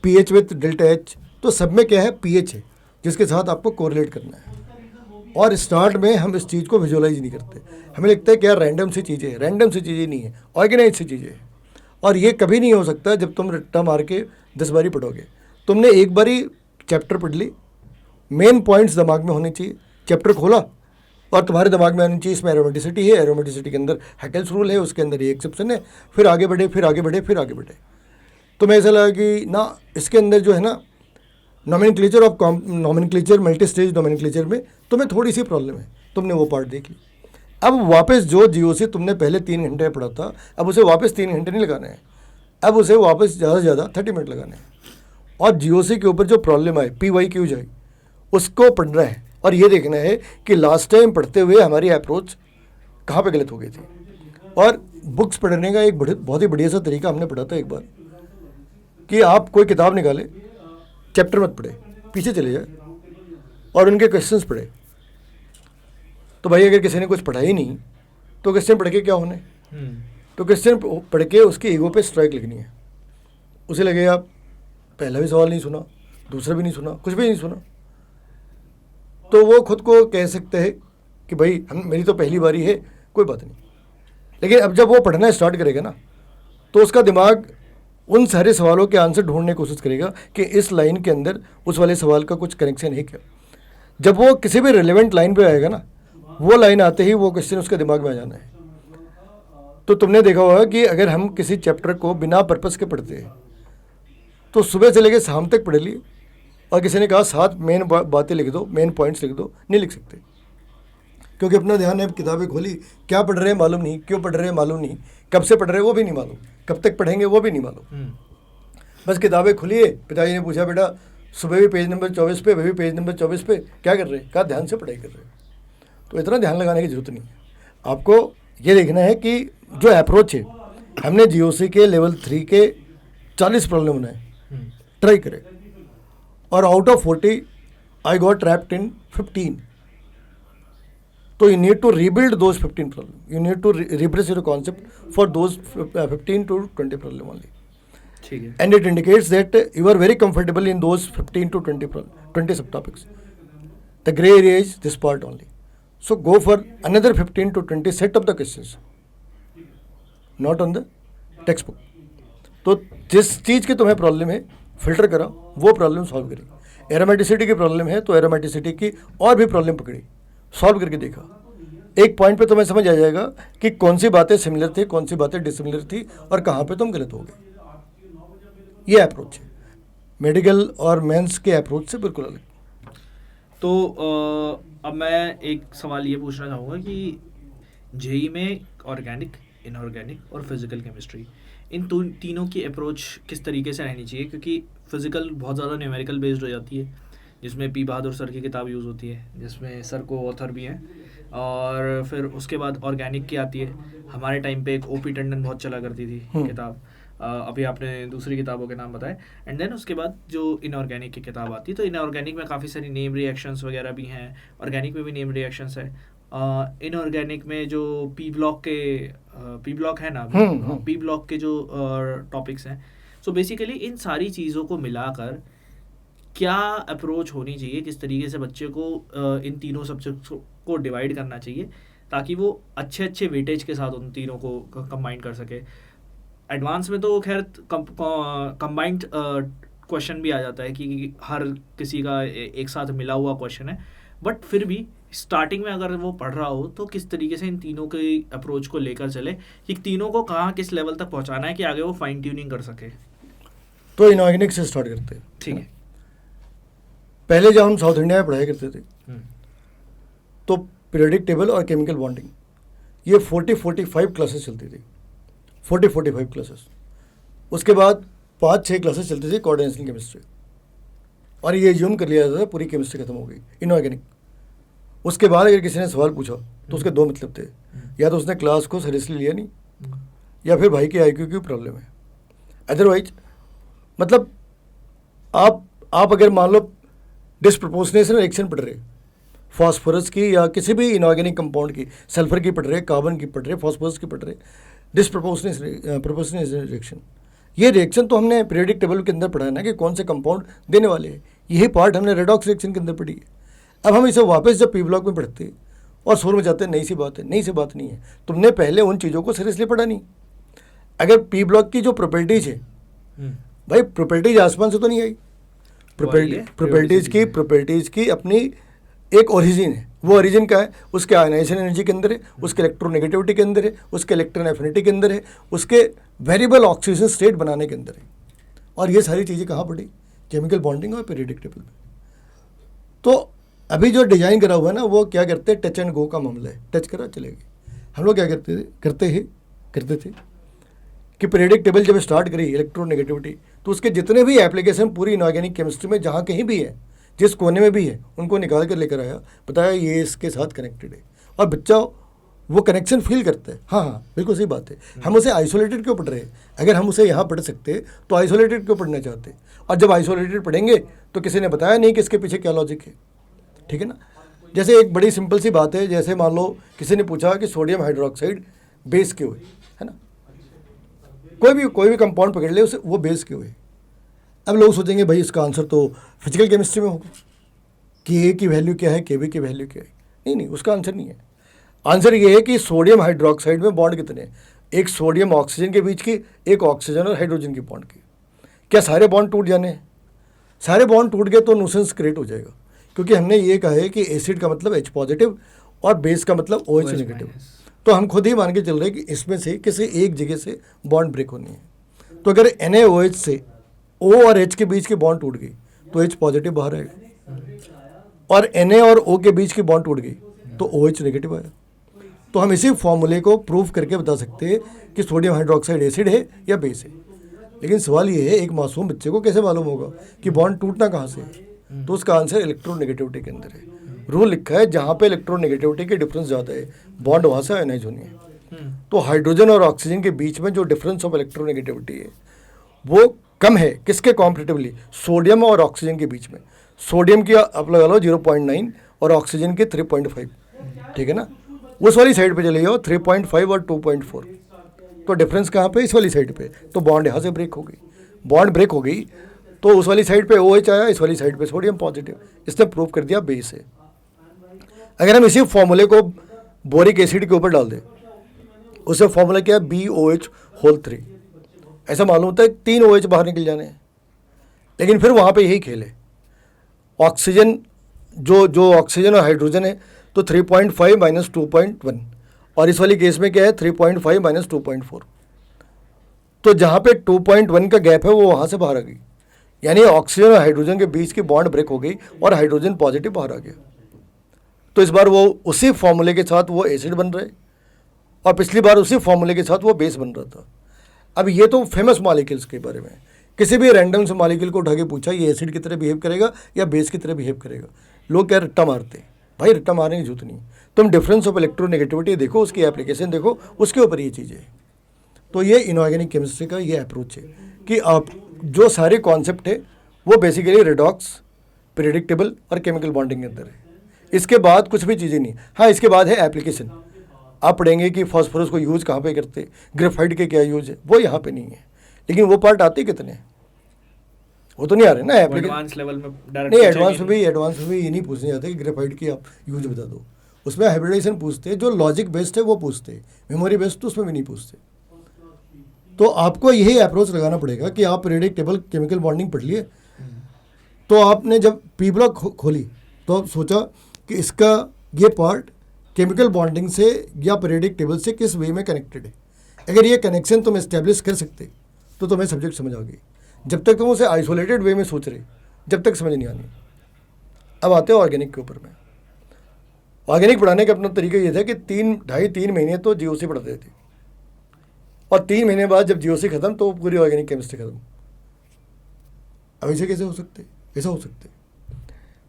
pH with delta H. तो सब में क्या है, पीएच है जिसके साथ आपको कोरिलेट करना है। और स्टार्ट में हम इस चीज़ को विजुअलाइज नहीं करते, हमें लगता है कि यार रैंडम सी चीज़ें, रैंडम सी चीज़ें नहीं है, ऑर्गेनाइज सी चीज़ें हैं। और ये कभी नहीं हो सकता जब तुम रट्टा मार के 10 बारी पढ़ोगे। तुमने एक बारी चैप्टर पढ़ ली, मेन पॉइंट्स दिमाग में होने चाहिए, चैप्टर खोला और तुम्हारे दिमाग में आनी चाहिए इसमें एरोमेटिसिटी है, एरोमेटिसिटी के अंदर हैकेल्स रूल है, उसके अंदर ये एक्सेप्शन है, फिर आगे बढ़े, फिर आगे बढ़े, फिर आगे बढ़े। तुम्हें ऐसा लगा कि ना इसके अंदर जो है ना nomenclature of nomenclature, multi stage nomenclature में तुम्हें थोड़ी सी प्रॉब्लम है, तुमने वो पार्ट देख ली। अब वापस जो जीओसी तुमने पहले 3 घंटे में पढ़ा था, अब उसे वापस 3 घंटे नहीं लगाने हैं, अब उसे वापस ज़्यादा से ज़्यादा 30 मिनट लगाने हैं। और जीओसी के ऊपर जो प्रॉब्लम आए, PYQ जाए, उसको पढ़ना है और ये देखना है कि लास्ट टाइम पढ़ते हुए हमारी अप्रोच कहाँ पे गलत हो गई थी। और बुक्स पढ़ने का एक बहुत ही बढ़िया सा तरीका हमने पढ़ा था एक बार, कि आप कोई किताब निकाले, चैप्टर मत पढ़े, पीछे चले जाए और उनके क्वेश्चंस पढ़े। तो भाई अगर किसी ने कुछ पढ़ा ही नहीं तो क्वेश्चन पढ़ के क्या होने, तो क्वेश्चन पढ़ के उसके ईगो पे स्ट्राइक लगनी है। उसे लगेगा पहला भी सवाल नहीं सुना, दूसरा भी नहीं सुना, कुछ भी नहीं सुना, तो वो खुद को कह सकते हैं कि भाई मेरी तो पहली बारी है, कोई बात नहीं। लेकिन अब जब वो पढ़ना स्टार्ट करेगा ना, तो उसका दिमाग उन सारे सवालों के आंसर ढूंढने की कोशिश करेगा कि इस लाइन के अंदर उस वाले सवाल का कुछ कनेक्शन है क्या। जब वो किसी भी रिलेवेंट लाइन पे आएगा ना, वो लाइन आते ही वो क्वेश्चन उसके दिमाग में आ जाना है। तो तुमने देखा होगा कि अगर हम किसी चैप्टर को बिना पर्पस के पढ़ते हैं तो सुबह से लेकर शाम तक पढ़ लिए, और किसी ने कहा 7 मेन बातें लिख दो, मेन पॉइंट्स लिख दो, नहीं लिख सकते, क्योंकि अपना ध्यान है, किताबें खोली, क्या पढ़ रहे हैं मालूम नहीं, क्यों पढ़ रहे हैं मालूम नहीं, कब से पढ़ रहे हैं वो भी नहीं मालूम, कब तक पढ़ेंगे वो भी नहीं मालूम। बस किताबें खुली है, पिताजी ने पूछा बेटा सुबह भी पेज नंबर 24 पे, वही पेज नंबर 24 पे, क्या कर रहे हैं, कहा ध्यान से पढ़ाई कर रहे हैं। तो इतना ध्यान लगाने की जरूरत नहीं है। आपको ये देखना है कि जो अप्रोच है, हमने जीओसी के लेवल 3 के 40 प्रॉब्लम बनाए, ट्राई करें, और out of 40 I got trapped in 15। तो you need to rebuild those 15 problem, you need to refresh your concept for those 15 to 20 problem only. ठीक है, and it indicates that you are very comfortable in those 15 to 20 subtopics. The grey area is this part only. So go for another 15 to 20 set of the questions, not on the textbook. तो जिस चीज़ की तुम्हें problem है filter करा, वो problem solve करी। Aromaticity की problem है तो एरोमेटिसिटी की और भी प्रॉब्लम पकड़ी, सॉल्व करके देखा। एक पॉइंट पे तुम्हें समझ आ जाएगा कि कौन सी बातें सिमिलर थी, कौन सी बातें डिसिमिलर थी, और कहाँ पे तुम गलत हो गए। ये अप्रोच है मेडिकल और मेंस के अप्रोच से बिल्कुल अलग। तो अब मैं एक सवाल ये पूछना चाहूँगा कि जेई में ऑर्गेनिक, इनऑर्गेनिक और फिज़िकल केमिस्ट्री, इन तीनों की अप्रोच किस तरीके से रहनी चाहिए, क्योंकि फिज़िकल बहुत ज़्यादा न्यूमेरिकल बेस्ड हो जाती है, जिसमें पी बहादुर सर की किताब यूज़ होती है, जिसमें सर को ऑथर भी हैं, और फिर उसके बाद ऑर्गेनिक की आती है। हमारे टाइम पे एक ओपी टंडन बहुत चला करती थी किताब, अभी आपने दूसरी किताबों के नाम बताए, एंड देन उसके बाद जो इनऑर्गेनिक की किताब आती है, तो इनऑर्गेनिक में काफ़ी सारी नेम रिएक्शंस वगैरह भी हैं, ऑर्गेनिक में भी नेम रिएक्शंस है। इनऑर्गेनिक में जो पी ब्लॉक है ना, पी ब्लॉक के जो टॉपिक्स हैं, सो बेसिकली इन सारी चीज़ों को मिलाकर क्या अप्रोच होनी चाहिए, किस तरीके से बच्चे को इन तीनों सब्जेक्ट्स को डिवाइड करना चाहिए ताकि वो अच्छे वेटेज के साथ उन तीनों को कंबाइन कर सके। एडवांस में तो खैर कंबाइंड क्वेश्चन भी आ जाता है कि हर किसी का एक साथ मिला हुआ क्वेश्चन है, बट फिर भी स्टार्टिंग में अगर वो पढ़ रहा हो तो किस तरीके से इन तीनों के अप्रोच को लेकर चले कि तीनों को कहाँ किस लेवल तक पहुँचाना है कि आगे वो फाइन ट्यूनिंग कर सके। तो इनऑर्गेनिक से स्टार्ट करते हैं। ठीक है। पहले जब हम साउथ इंडिया में पढ़ाई करते थे तो पीरियोडिक टेबल और केमिकल बॉन्डिंग ये 40-45 क्लासेस चलती थी, 40-45 क्लासेस। उसके बाद 5-6 क्लासेस चलती थी कोऑर्डिनेशन केमिस्ट्री, और ये ज्यूम कर लिया जाता था पूरी केमिस्ट्री खत्म हो गई इनऑर्गेनिक। उसके बाद अगर किसी ने सवाल पूछा तो उसके दो मतलब थे, या तो उसने क्लास को सीरियसली लिया नहीं, या फिर भाई के IQ की प्रॉब्लम है। अदरवाइज मतलब आप अगर मान लो डिस्प्रपोर्शनेशन रिएक्शन पढ़ रहे फास्फोरस की या किसी भी इनऑर्गेनिक कंपाउंड की, सल्फर की पढ़ रहे, कार्बन की पढ़ रहे, फास्फोरस की पढ़ रहे, डिस्प्रपोर्शनेट रिएक्शन। ये रिएक्शन तो हमने पीरियोडिक टेबल के अंदर पढ़ा है ना कि कौन से कंपाउंड देने वाले हैं। यही पार्ट हमने रेडॉक्स रिएक्शन के अंदर पढ़ी है। अब हम इसे वापस जब पी ब्लॉक में पढ़ते और शोर मचाते हैं, नई सी बात है, नई सी बात नहीं है। तुमने पहले उन चीज़ों को सीरियसली पढ़ा नहीं। अगर पी ब्लॉक की जो प्रॉपर्टीज है, भाई प्रॉपर्टीज आसमान से तो नहीं आई। प्रॉपर्टीज की अपनी एक ओरिजिन है। वो ओरिजिन क्या है? उसके आयनाइजेशन एनर्जी के अंदर है, उसके इलेक्ट्रोनेगेटिविटी के अंदर है, उसके इलेक्ट्रॉन एफिनिटी के अंदर है, उसके वेरिएबल ऑक्सीजन स्टेट बनाने के अंदर है। और ये सारी चीज़ें कहाँ पड़ी? केमिकल बॉन्डिंग और पीरियोडिक टेबल में। तो अभी जो डिजाइन करा हुआ है ना, वो क्या करते हैं, टच एंड गो का मामला है, टच करा चलेगी। हम लोग क्या करते थे कि पीरियोडिक टेबल जब स्टार्ट करी इलेक्ट्रोनेगेटिविटी, तो उसके जितने भी एप्लीकेशन पूरी इनऑर्गेनिक केमिस्ट्री में जहाँ कहीं भी है, जिस कोने में भी है, उनको निकाल कर लेकर आया, बताया ये इसके साथ कनेक्टेड है। और बच्चा वो कनेक्शन फील करता है। हाँ हाँ, बिल्कुल सही बात है। हम उसे आइसोलेटेड क्यों पढ़ रहे हैं? अगर हम उसे यहाँ पढ़ सकते तो आइसोलेटेड क्यों पढ़ना चाहते? और जब आइसोलेटेड पढ़ेंगे तो किसी ने बताया नहीं कि इसके पीछे क्या लॉजिक है। ठीक है ना? जैसे एक बड़ी सिंपल सी बात है, जैसे मान लो किसी ने पूछा कि सोडियम हाइड्रोक्साइड बेस क्यों है ना? कोई भी कंपाउंड पकड़ ले, उसे वो बेस क्यों है? अब लोग सोचेंगे भाई इसका आंसर तो फिजिकल केमिस्ट्री में होगा कि ए की वैल्यू क्या है, के बी की वैल्यू क्या है। नहीं, उसका आंसर नहीं है। आंसर ये है कि सोडियम हाइड्रोक्साइड में बॉन्ड कितने हैं? एक सोडियम ऑक्सीजन के बीच की, एक ऑक्सीजन और हाइड्रोजन की बॉन्ड की। क्या सारे बॉन्ड टूट जाने हैं? सारे बॉन्ड टूट गए तो न्यूसेंस क्रिएट हो जाएगा, क्योंकि हमने ये कहा है कि एसिड का मतलब H पॉजिटिव और बेस का मतलब OH नेगेटिव। तो हम खुद ही मान के चल रहे हैं कि इसमें से किसी एक जगह से बॉन्ड ब्रेक होनी है। तो अगर NaOH से O और H के बीच की बॉन्ड टूट गई तो H पॉजिटिव बाहर आएगा, और Na और O के बीच की बॉन्ड टूट गई तो OH नेगेटिव आएगा। तो हम इसी फॉर्मूले को प्रूव करके बता सकते हैं कि सोडियम हाइड्रोक्साइड एसिड है या बेस है। लेकिन सवाल ये है, एक मासूम बच्चे को कैसे मालूम होगा कि बॉन्ड टूटना कहाँ से है? तो उसका आंसर इलेक्ट्रोनेगेटिविटी के अंदर है। रूल लिखा है, जहाँ पे इलेक्ट्रोनेगेटिविटी की डिफरेंस ज़्यादा है, बॉन्ड वहाँ से आयनाइज होनी है। तो हाइड्रोजन और ऑक्सीजन के बीच में जो डिफरेंस ऑफ इलेक्ट्रोनेगेटिविटी है वो कम है। किसके कॉम्परेटिवली? सोडियम और ऑक्सीजन के बीच में। सोडियम की आप लगा लो 0.9 और ऑक्सीजन के 3.5। ठीक है ना? उस वाली साइड पे चले जाओ 3.5 और 2.4। तो डिफरेंस कहाँ पे? इस वाली साइड पे। तो बॉन्ड यहाँ से ब्रेक हो गई। बॉन्ड ब्रेक हो गई तो उस वाली साइड पे OH आया, इस वाली साइड पे सोडियम पॉजिटिव। इसने प्रूव कर दिया बेस है। अगर हम इसी फॉर्मूले को बोरिक एसिड के ऊपर डाल दें, उससे फॉर्मूला क्या है? BOH3। ऐसा मालूम होता है 3 OH बाहर निकल जाने हैं। लेकिन फिर वहाँ पे यही खेल है। ऑक्सीजन जो ऑक्सीजन और हाइड्रोजन है तो 3.5 माइनस 2.1, और इस वाली केस में क्या है? 3.5 माइनस 2.4। तो जहाँ पे 2.1 का गैप है वो वहाँ से बाहर आ गई, यानी ऑक्सीजन और हाइड्रोजन के बीच की बॉन्ड ब्रेक हो गई और हाइड्रोजन पॉजिटिव बाहर आ गया। तो इस बार वो उसी फॉर्मूले के साथ वो एसिड बन रहे, और पिछली बार उसी फॉर्मूले के साथ वो बेस बन रहा था। अब ये तो फेमस मॉलिक्यूल्स के बारे में, किसी भी रैंडम से मॉलिक्यूल को उठा के पूछा ये एसिड की तरह बिहेव करेगा या बेस की तरह बिहेव करेगा, लोग क्या रट्टा मारते हैं। भाई रट्टा मारने की जरूरत नहीं। तुम डिफरेंस ऑफ इलेक्ट्रोनेगेटिविटी देखो, उसकी एप्लीकेशन देखो, उसके ऊपर ये चीज़ें। तो ये इनऑर्गेनिक केमिस्ट्री का ये अप्रोच है कि आप जो सारे कॉन्सेप्ट है वो बेसिकली रेडॉक्स, पीरियोडिक टेबल और केमिकल बॉन्डिंग के अंदर है। इसके बाद कुछ भी चीज़ें नहीं। हाँ, इसके बाद है एप्लीकेशन। आप पढ़ेंगे कि फास्फोरस को यूज़ कहाँ पे करते, ग्रेफाइट के क्या यूज़ है, वो यहाँ पे नहीं है। लेकिन वो पार्ट आते कितने, वो तो नहीं आ रहे ना एडवांस लेवल में। नहीं, एडवांस में भी ये नहीं पूछने जाते कि ग्रेफाइट की आप यूज बता दो। उसमें हाइब्रिडाइजेशन पूछते हैं, जो लॉजिक बेस्ड है वो पूछते हैं, मेमोरी बेस्ड तो उसमें भी नहीं पूछते। तो आपको यही अप्रोच लगाना पड़ेगा कि आप पीरियोडिक टेबल, केमिकल बॉन्डिंग पढ़ लिए, तो आपने जब पी ब्लॉक खोली तो आप सोचा कि इसका ये पार्ट केमिकल बॉन्डिंग से या पीरियोडिक टेबल से किस वे में कनेक्टेड है। अगर ये कनेक्शन तुम एस्टेब्लिश कर सकते तो तुम्हें सब्जेक्ट समझ आ गई। जब तक तुम उसे आइसोलेटेड वे में सोच रहे, जब तक समझ नहीं आनी। अब आते हैं ऑर्गेनिक के ऊपर में। ऑर्गेनिक पढ़ाने का अपना तरीका ये था कि 3 महीने तो GOC पढ़ते थे, और 3 महीने बाद जब GOC खत्म तो पूरी ऑर्गेनिक केमिस्ट्री खत्म। अब ऐसे कैसे हो सकते? ऐसा हो सकते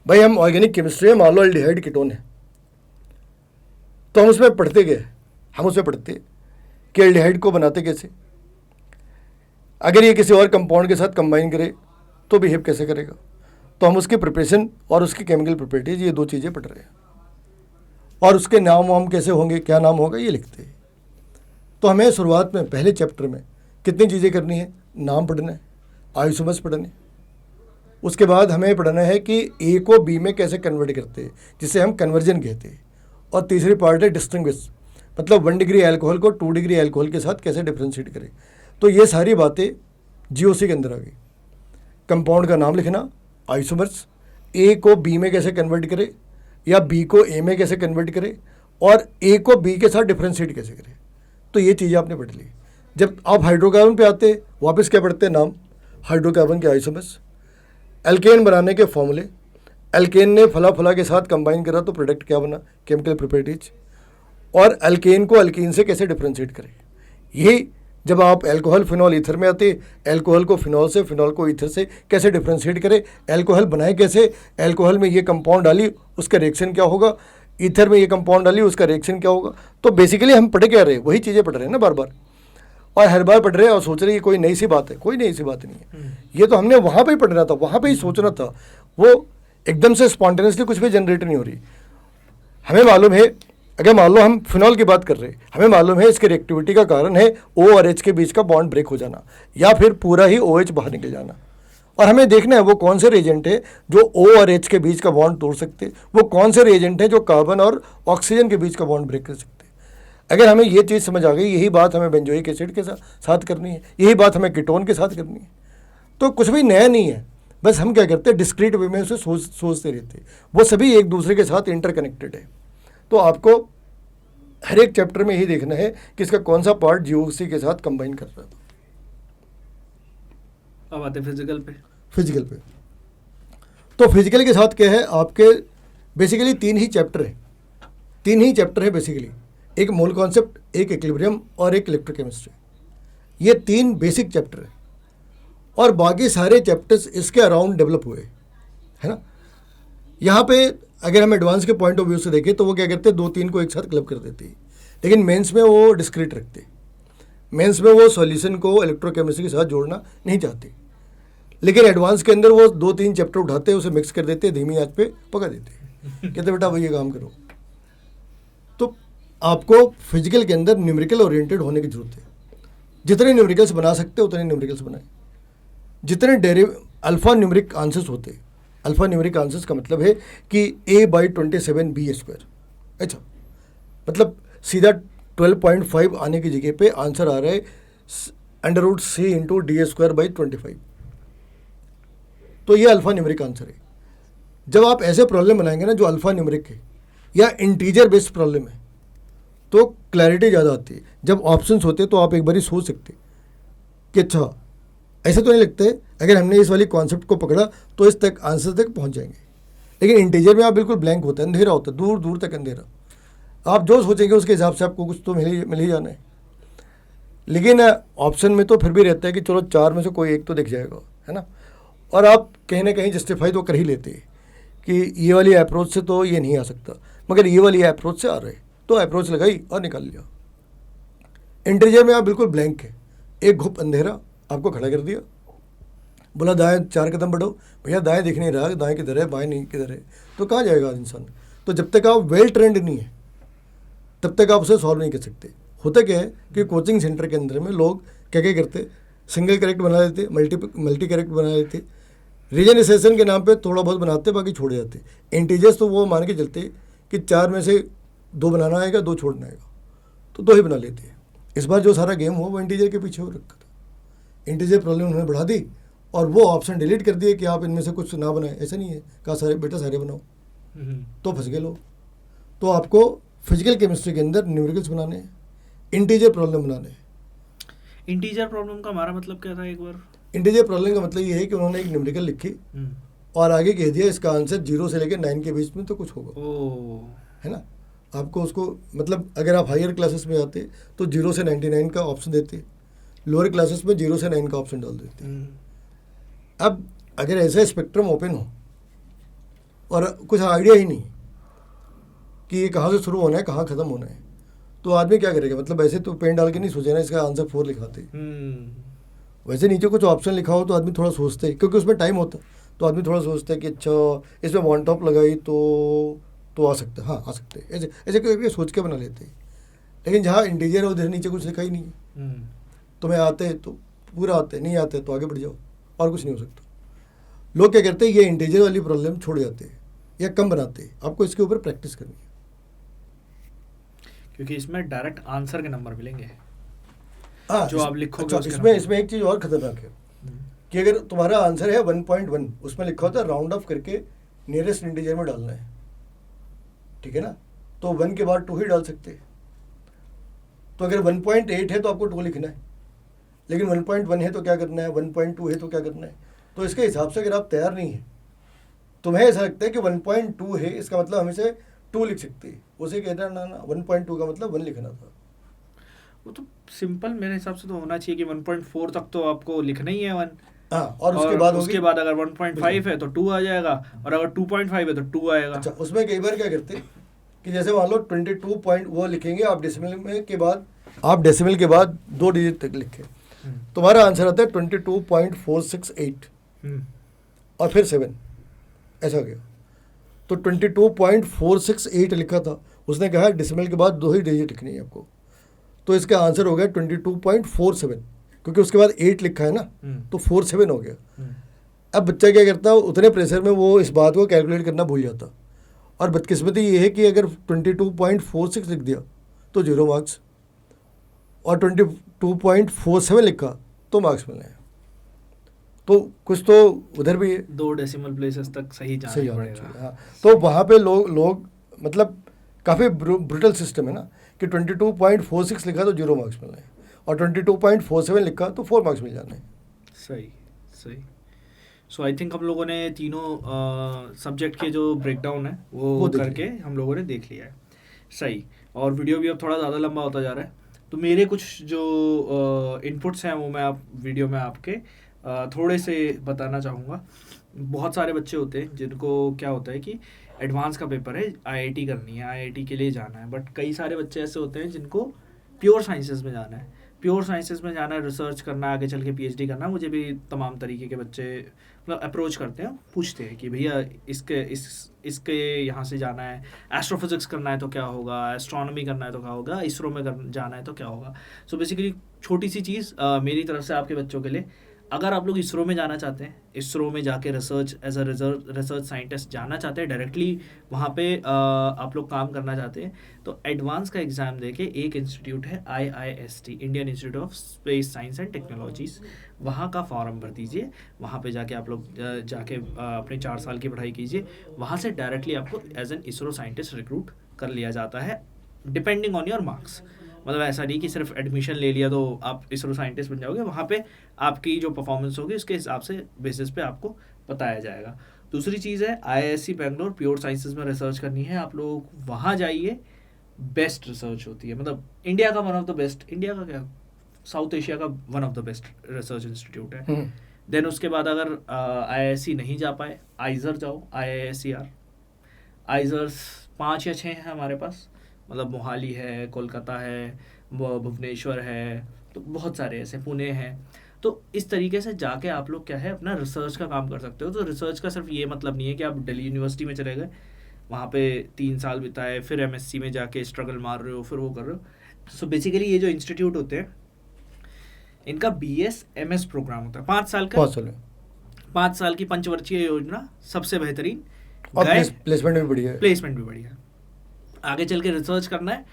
भाई, हम ऑर्गेनिक केमिस्ट्री में मान लो एल्डिहाइड कीटोन है, तो हम उसमें पढ़ते गए, हम उसमें पढ़ते कि एल्डिहाइड को बनाते कैसे, अगर ये किसी और कंपाउंड के साथ कंबाइन करे तो बिहेव कैसे करेगा। तो हम उसकी प्रिपरेशन और उसकी केमिकल प्रॉपर्टीज, ये 2 चीज़ें पढ़ रहे हैं। और उसके नाम वाम कैसे होंगे, क्या नाम होगा, ये लिखते हैं। तो हमें शुरुआत में पहले चैप्टर में कितनी चीज़ें करनी है, नाम पढ़ना है, आइसोमर्स पढ़ने, उसके बाद हमें पढ़ना है कि ए को बी में कैसे कन्वर्ट करते हैं, जिसे हम कन्वर्जन कहते हैं, और तीसरी पार्ट है डिस्टिंग्विश, मतलब 1 डिग्री अल्कोहल को 2 डिग्री अल्कोहल के साथ कैसे डिफ्रेंशिएट करें। तो ये सारी बातें जीओसी के अंदर आ गई। कंपाउंड का नाम लिखना, आइसोमर्स, ए को बी में कैसे कन्वर्ट करे या बी को ए में कैसे कन्वर्ट करे, और ए को बी के साथ डिफ्रेंशिएट कैसे करें। तो ये चीज़ें आपने पढ़ ली। जब आप हाइड्रोकार्बन पे आते, वापस क्या पढ़ते हैं, नाम, हाइड्रोकार्बन के आइसोमर्स, एल्केन बनाने के फॉर्मूले, एल्केन ने फला फला के साथ कंबाइन करा तो प्रोडक्ट क्या बना, केमिकल प्रॉपर्टीज, और एल्केन को अल्कीन से कैसे डिफ्रेंशिएट करें। यही जब आप अल्कोहल फिनॉल ईथर में आते, अल्कोहल को फिनॉल से, फिनॉल को ईथर से कैसे डिफ्रेंशिएट करें, अल्कोहल बनाए कैसे, अल्कोहल में ये कंपाउंड डाली उसका रिएक्शन क्या होगा, ईथर में ये कंपाउंड डाली उसका रिएक्शन क्या होगा। तो बेसिकली हम पढ़ क्या रहे, वही चीज़ें पढ़ रहे हैं ना बार बार, और हर बार पढ़ रहे हैं और सोच रहे हैं कोई नई सी बात है। कोई नई सी बात नहीं है, ये तो हमने वहाँ पे ही पढ़ना था, वहाँ पे ही सोचना था। वो एकदम से स्पॉन्टेनियसली कुछ भी जनरेट नहीं हो रही। हमें मालूम है, अगर मान लो हम फिनॉल की बात कर रहे हैं, हमें मालूम है इसके रिएक्टिविटी का कारण है O और H के बीच का बॉन्ड ब्रेक हो जाना, या फिर पूरा ही OH बाहर निकल जाना। और हमें देखना है वो कौन से रिएजेंट है जो O और H के बीच का बॉन्ड तोड़ सकते, वो कौन से रिएजेंट है जो कार्बन और ऑक्सीजन के बीच का बॉन्ड ब्रेक कर सकते। अगर हमें ये चीज़ समझ आ गई, यही बात हमें बेंजोइक एसिड के साथ करनी है, यही बात हमें कीटोन के साथ करनी है। तो कुछ भी नया नहीं है, बस हम क्या करते हैं, डिस्क्रीट वे में उसे सोचते रहते हैं। वो सभी एक दूसरे के साथ इंटरकनेक्टेड है। तो आपको हर एक चैप्टर में यही देखना है कि इसका कौन सा पार्ट जीओसी के साथ कंबाइन कर रहा था। अब आते फिजिकल पे। फिजिकल पे तो फिजिकल के साथ क्या है, आपके बेसिकली 3 ही चैप्टर है बेसिकली। एक मोल कॉन्सेप्ट, एक इक्विलिब्रियम और एक इलेक्ट्रोकेमिस्ट्री। ये 3 बेसिक चैप्टर है, और बाकी सारे चैप्टर्स इसके अराउंड डेवलप हुए, है ना। यहाँ पे अगर हम एडवांस के पॉइंट ऑफ व्यू से देखें तो वो क्या करते हैं, 2-3 को एक साथ क्लब कर देते हैं, लेकिन मेंस में वो डिस्क्रीट रखते। मेंस में वो सॉल्यूशन को इलेक्ट्रोकेमिस्ट्री के साथ जोड़ना नहीं चाहते, लेकिन एडवांस के अंदर वो 2-3 चैप्टर उठाते हैं, उसे मिक्स कर देते, धीमी आंच पे पका देते, कहते बेटा भाई ये काम करो। तो आपको फिजिकल के अंदर न्यूमेरिकल ओरिएंटेड होने की जरूरत है। जितने न्यूमेरिकल्स बना सकते उतने न्यूमेरिकल्स बनाए। जितने अल्फा न्यूमेरिक आंसर्स होते, अल्फा न्यूमेरिक आंसर्स का मतलब है कि A/27B²। अच्छा, मतलब सीधा 12.5 आने की जगह पे आंसर आ रहा है √C/D² / 25। तो ये अल्फा न्यूमेरिक आंसर है। जब आप ऐसे प्रॉब्लम बनाएंगे ना जो अल्फा न्यूमेरिक है या इंटीजर बेस्ड प्रॉब्लम है, तो क्लैरिटी ज़्यादा आती है। जब ऑप्शंस होते हैं तो आप एक बार ही सोच सकते कि अच्छा ऐसा तो नहीं लगता है, अगर हमने इस वाली कॉन्सेप्ट को पकड़ा तो इस तक आंसर तक पहुंच जाएंगे। लेकिन इंटीजर में आप बिल्कुल ब्लैंक होता है, अंधेरा होता है, दूर दूर तक अंधेरा। आप जो सोचेंगे उसके हिसाब से आपको कुछ तो मिल ही जाना है। लेकिन ऑप्शन में तो फिर भी रहता है कि चलो 4 में से कोई एक तो दिख जाएगा, है ना। और आप कहीं ना कहीं जस्टिफाई तो कर ही लेते हैं कि ये वाली अप्रोच से तो ये नहीं आ सकता, मगर ये वाली अप्रोच से आ रहे, तो अप्रोच लगाई और निकाल लिया। इंटीजर में आप बिल्कुल ब्लैंक है, एक घुप अंधेरा आपको खड़ा कर दिया, बोला दाएं 4 कदम बढ़ो, भैया दाएं दिख नहीं रहा, दाएं किधर है, बाएं नहीं किधर है, तो कहाँ जाएगा इंसान। तो जब तक आप वेल ट्रेंड नहीं है तब तक आप उसे सॉल्व नहीं कर सकते। होता क्या है कि कोचिंग सेंटर के अंदर में लोग क्या क्या करते, सिंगल करेक्ट बना देते, मल्टी करेक्ट बना देते, रीजनाइजेशन के नाम पे थोड़ा बहुत बनाते, बाकी छोड़ जाते। इंटीजर्स तो वो मान के चलते कि 4 में से 2 बनाना आएगा, 2 छोड़ना आएगा, तो 2 ही बना लेते हैं। इस बार जो सारा गेम हुआ वो इंटीजर के पीछे हो रखा था। इंटीजर प्रॉब्लम उन्होंने बढ़ा दी और वो ऑप्शन डिलीट कर दिए कि आप इनमें से कुछ ना बनाए। ऐसा नहीं है, कहा सारे बेटा सारे बनाओ, तो फंस गए लोग। तो आपको फिजिकल केमिस्ट्री के अंदर न्यूमेरिकल्स बनाने हैं, इंटीजर प्रॉब्लम बनाने हैं। इंटीजर प्रॉब्लम का हमारा मतलब क्या था एक बार? इंटीजर प्रॉब्लम का मतलब ये है कि उन्होंने एक न्यूमेरिकल लिखी और आगे कह दिया इसका आंसर 0 से लेकर 9 के बीच में तो कुछ होगा, है ना। आपको उसको मतलब अगर आप हायर क्लासेस में आते तो 0 से 99 का ऑप्शन देते, लोअर क्लासेस में 0 से 9 का ऑप्शन डाल देते। अब अगर ऐसा स्पेक्ट्रम ओपन हो और कुछ आइडिया ही नहीं कि ये कहाँ से शुरू होना है कहाँ ख़त्म होना है, तो आदमी क्या करेगा। मतलब ऐसे तो पेन डाल के नहीं सोचे ना इसका आंसर 4 लिखाते, वैसे नीचे कुछ ऑप्शन लिखा हो तो आदमी थोड़ा सोचते है, क्योंकि उसमें टाइम होता तो आदमी थोड़ा सोचता है कि अच्छा इसमें वन टॉप लगाई तो तो आ सकते, हाँ आ सकते, ऐसे ऐसे करके सोच के बना लेते हैं। लेकिन जहाँ इंटीजर है उधर नीचे कुछ लिखा ही नहीं है। तुम्हें आते तो पूरा आते, नहीं आते तो आगे बढ़ जाओ, और कुछ नहीं हो सकता। लोग क्या करते हैं, ये इंटीजर वाली प्रॉब्लम छोड़ जाते हैं या कम बनाते हैं। आपको इसके ऊपर प्रैक्टिस करनी है, क्योंकि इसमें डायरेक्ट आंसर के नंबर मिलेंगे। हाँ जो आप लिखोगे अच्छा, इसमें एक चीज़ और खतरनाक है कि अगर तुम्हारा आंसर है 1.1, उसमें लिखा होता है राउंड ऑफ करके नियरेस्ट इंटीजर में डालना है, ठीक है ना, तो 1 के बाद 2 ही डाल सकते हैं। तो अगर 1.8 है तो आपको 2 लिखना है, लेकिन 1.1 है तो क्या करना है, 1.2 है तो क्या करना है। तो इसके हिसाब से अगर आप तैयार नहीं है, तुम्हें ऐसा लगता है कि 1.2 है, इसका मतलब हम इसे 2 लिख सकते हैं, उसे कहना ना 1.2 का मतलब 1 लिखना था। वो तो सिंपल मेरे हिसाब से तो होना चाहिए कि 1.4 तक तो आपको लिखना ही है 1। हाँ, और उसके बाद अगर 1.5 है तो 2 आ जाएगा, और अगर 2.5 है तो 2 आएगा। अच्छा, उसमें कई बार क्या करते हैं कि जैसे मान लो 22 पॉइंट वो लिखेंगे आप डेसिमल में के बाद, आप डेसिमल के बाद 2 डिजिट तक लिखे, तुम्हारा आंसर आता है 22.468 और फिर 7, ऐसा हो गया। तो 22.468 लिखा था, उसने कहा डेसिमल के बाद 2 ही डिजिट लिखनी है आपको, तो इसका आंसर हो गया 22.47, क्योंकि उसके बाद 8 लिखा है ना, तो 47 हो गया। अब बच्चा क्या करता है, उतने प्रेशर में वो इस बात को कैलकुलेट करना भूल जाता, और बदकिस्मती ये है कि अगर 22.46 लिख दिया तो 0 मार्क्स, और 22.47 लिखा तो मार्क्स मिले हैं। तो कुछ तो उधर भी है, 2 डेसिमल प्लेसेस तक सही जाना पड़ेगा। हाँ, तो वहाँ पे लोग मतलब काफ़ी ब्रूटल सिस्टम है ना, कि 22.46 लिखा तो 0 मार्क्स मिलना है, और 22.47 लिखा तो 4 मार्क्स मिल जाने हैं। सही। सो आई थिंक हम लोगों ने तीनों सब्जेक्ट के जो ब्रेकडाउन है वो करके हम लोगों ने देख लिया है। सही। और वीडियो भी अब थोड़ा ज़्यादा लंबा होता जा रहा है, तो मेरे कुछ जो इनपुट्स हैं वो मैं आप वीडियो में आपके थोड़े से बताना चाहूँगा। बहुत सारे बच्चे होते हैं जिनको क्या होता है कि एडवांस का पेपर है, आईआईटी करनी है, आईआईटी के लिए जाना है, बट कई सारे बच्चे ऐसे होते हैं जिनको प्योर साइंसेस में जाना है, रिसर्च करना है, आगे चल के पीएचडी करना है। मुझे भी तमाम तरीके के बच्चे मतलब अप्रोच करते हैं, पूछते हैं कि भैया इसके यहाँ से जाना है, एस्ट्रोफिजिक्स करना है तो क्या होगा, एस्ट्रोनॉमी करना है तो क्या होगा, इसरो में जाना है तो क्या होगा। सो बेसिकली छोटी सी चीज़ मेरी तरफ से आपके बच्चों के लिए, अगर आप लोग इसरो में जाना चाहते हैं, इसरो में जाके research as a research scientist जाना चाहते हैं, डायरेक्टली वहाँ पे आप लोग काम करना चाहते हैं, तो एडवांस का एग्ज़ाम देके एक इंस्टीट्यूट है IIST, Indian institute of space science and technologies, वहाँ का फॉर्म भर दीजिए। वहाँ पे जाके आप लोग जाके अपने 4 साल की पढ़ाई कीजिए, वहाँ से डायरेक्टली आपको as an ISRO scientist recruit कर लिया जाता है, डिपेंडिंग ऑन योर मार्क्स। मतलब ऐसा नहीं कि सिर्फ एडमिशन ले लिया तो आप इसरो साइंटिस्ट बन जाओगे, वहाँ पे आपकी जो परफॉर्मेंस होगी उसके हिसाब से बेसिस पे आपको बताया जाएगा। दूसरी चीज़ है IISc बेंगलोर, प्योर साइंसेज में रिसर्च करनी है आप लोग वहाँ जाइए, बेस्ट रिसर्च होती है, मतलब इंडिया का one of the best, India का क्या साउथ एशिया का one of the best research institute है। देन उसके बाद अगर IISc नहीं जा पाए, आइजर जाओ, IISER, आइजर्स 5 या 6 हैं हमारे पास, मतलब मोहाली है, कोलकाता है, भुवनेश्वर है, तो बहुत सारे ऐसे, पुणे हैं। तो इस तरीके से जाके आप लोग क्या है अपना रिसर्च का काम कर सकते हो। तो रिसर्च का सिर्फ ये मतलब नहीं है कि आप दिल्ली यूनिवर्सिटी में चले गए, वहाँ पे 3 साल बिताए, फिर MSc में जाके स्ट्रगल मार रहे हो, फिर वो कर रहे हो। सो बेसिकली ये जो इंस्टीट्यूट होते हैं इनका BS MS प्रोग्राम होता है 5 साल का, 5 साल की पंचवर्षीय योजना, सबसे बेहतरीन, और प्लेसमेंट भी बढ़िया है। आगे चल के रिसर्च करना है,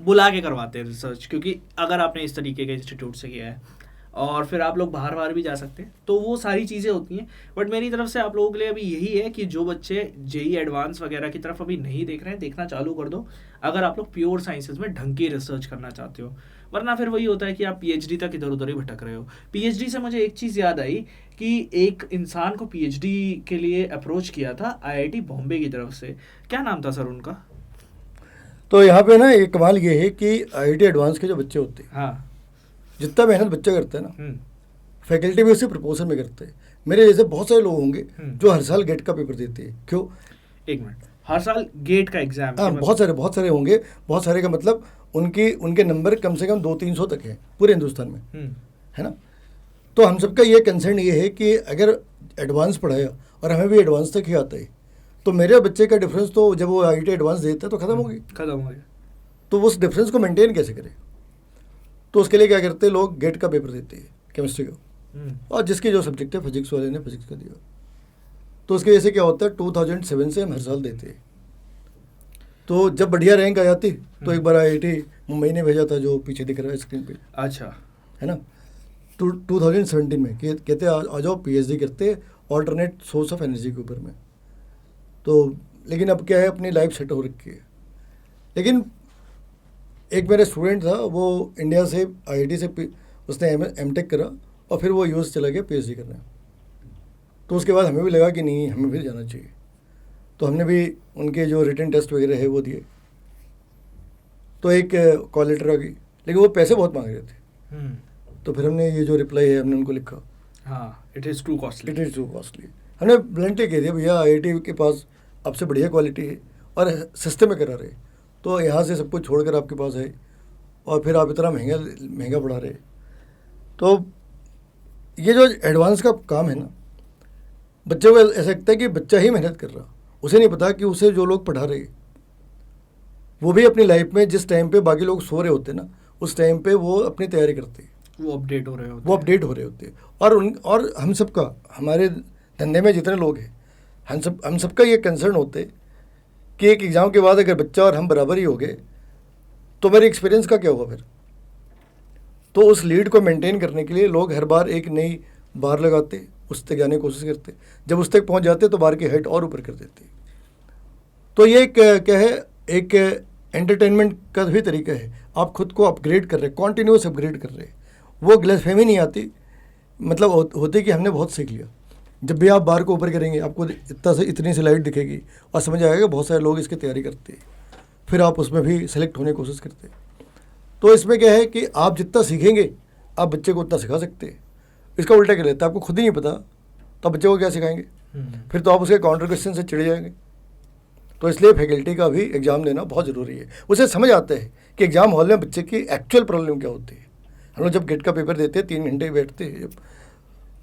बुला के करवाते हैं रिसर्च, क्योंकि अगर आपने इस तरीके के इंस्टीट्यूट से किया है, और फिर आप लोग बाहर भी जा सकते हैं, तो वो सारी चीज़ें होती हैं। बट मेरी तरफ से आप लोगों के लिए अभी यही है कि जो बच्चे JEE एडवांस वगैरह की तरफ अभी नहीं देख रहे हैं, देखना चालू कर दो, अगर आप लोग प्योर साइंसेज में ढंग की रिसर्च करना चाहते हो। वरना फिर वही होता है कि आप PhD तक इधर उधर ही भटक रहे हो। PhD से मुझे एक चीज़ याद आई कि एक इंसान को PhD के लिए अप्रोच किया था IIT बॉम्बे की तरफ से, क्या नाम था सर उनका? तो यहाँ पे ना एक कमाल ये है कि IIT एडवांस के जो बच्चे होते हैं, हाँ, जितना मेहनत बच्चा करता है ना, फैकल्टी भी उसी प्रपोजल में करते हैं। मेरे जैसे बहुत सारे लोग होंगे जो हर साल गेट का पेपर देते हैं। क्यों? एक मिनट, हर साल गेट का एग्जाम? हाँ, बहुत सारे होंगे। बहुत सारे का मतलब उनके नंबर कम से कम 200-300 तक है पूरे हिंदुस्तान में, है ना। तो हम सबका ये कंसर्न ये है कि अगर एडवांस पढ़ाया और हमें भी एडवांस तक ही आता है, तो मेरे बच्चे का डिफरेंस तो जब वो IIT एडवांस देता है तो ख़त्म हो गया। तो उस डिफरेंस को मेंटेन कैसे करें? तो उसके लिए क्या करते हैं लोग, गेट का पेपर देते हैं केमिस्ट्री का, और जिसके जो सब्जेक्ट है, फिजिक्स वाले ने फिजिक्स का दिया, तो उसकी वजह से क्या होता है 2007 से हम हर साल देते हैं। तो जब बढ़िया रैंक आ जाती तो एक बार IIT मुंबई ने भेजा था, जो पीछे दिख रहा है स्क्रीन पे, अच्छा है ना, 2017 में कहते आ जाओ PhD करते ऑल्टरनेट सोर्स ऑफ एनर्जी के ऊपर में। तो लेकिन अब क्या है, अपनी लाइफ सेट हो रखी है। लेकिन एक मेरा स्टूडेंट था, वो इंडिया से IIT से उसने MTech करा और फिर वो US चला गया PhD करने। तो उसके बाद हमें भी लगा कि नहीं, हमें फिर जाना चाहिए। तो हमने भी उनके जो रिटन टेस्ट वगैरह है वो दिए। तो एक कॉल लेटर आ गई, लेकिन वो पैसे बहुत मांग रहे थे। तो फिर हमने ये जो रिप्लाई है हमने उनको लिखा, हाँ, इट इज़ टू कॉस्टली। हमने ब्लंटली कह दिया, भैया IIT के पास आपसे बढ़िया क्वालिटी है और सिस्टम में करा रहे, तो यहाँ से सब कुछ छोड़कर आपके पास है और फिर आप इतना महंगा बढ़ा रहे। तो ये जो एडवांस का काम है ना, बच्चे को ऐसा लगता है कि बच्चा ही मेहनत कर रहा, उसे नहीं पता कि उसे जो लोग पढ़ा रहे वो भी अपनी लाइफ में जिस टाइम पे बाकी लोग सो रहे होते ना, उस टाइम पे वो अपनी तैयारी करते, वो अपडेट हो रहे होते। और हम सबका, हमारे धंधे में जितने लोग हैं, हम सबका ये कंसर्न होते कि एक एग्ज़ाम के बाद अगर बच्चा और हम बराबर ही हो गए तो मेरे एक्सपीरियंस का क्या होगा फिर। तो उस लीड को मेंटेन करने के लिए लोग हर बार एक नई बार लगाते, उस तक जाने की कोशिश करते, जब उस तक पहुंच जाते तो बार की हाइट और ऊपर कर देते। तो ये क्या है, एक एंटरटेनमेंट का भी तरीका है, आप खुद को अपग्रेड कर रहे, कॉन्टीन्यूस अपग्रेड कर रहे। वो ग्लैसफेमी नहीं आती, मतलब होती कि हमने बहुत सीख लिया। जब भी आप बार को ऊपर करेंगे आपको इतनी सी लाइट दिखेगी और समझ आएगा बहुत सारे लोग इसकी तैयारी करते हैं, फिर आप उसमें भी सेलेक्ट होने की कोशिश करते हैं। तो इसमें क्या है कि आप जितना सीखेंगे आप बच्चे को उतना सिखा सकते हैं। इसका उल्टा क्या रहता है, आपको खुद ही नहीं पता तो आप बच्चे को क्या सिखाएंगे, फिर तो आप उसके काउंटर क्वेश्चन से चिढ़ जाएंगे। तो इसलिए फैकल्टी का भी एग्ज़ाम देना बहुत ज़रूरी है। उसे समझ आता है कि एग्ज़ाम हॉल में बच्चे की एक्चुअल प्रॉब्लम क्या होती है। हम लोग जब गेट का पेपर देते हैं 3 घंटे बैठते हैं जब,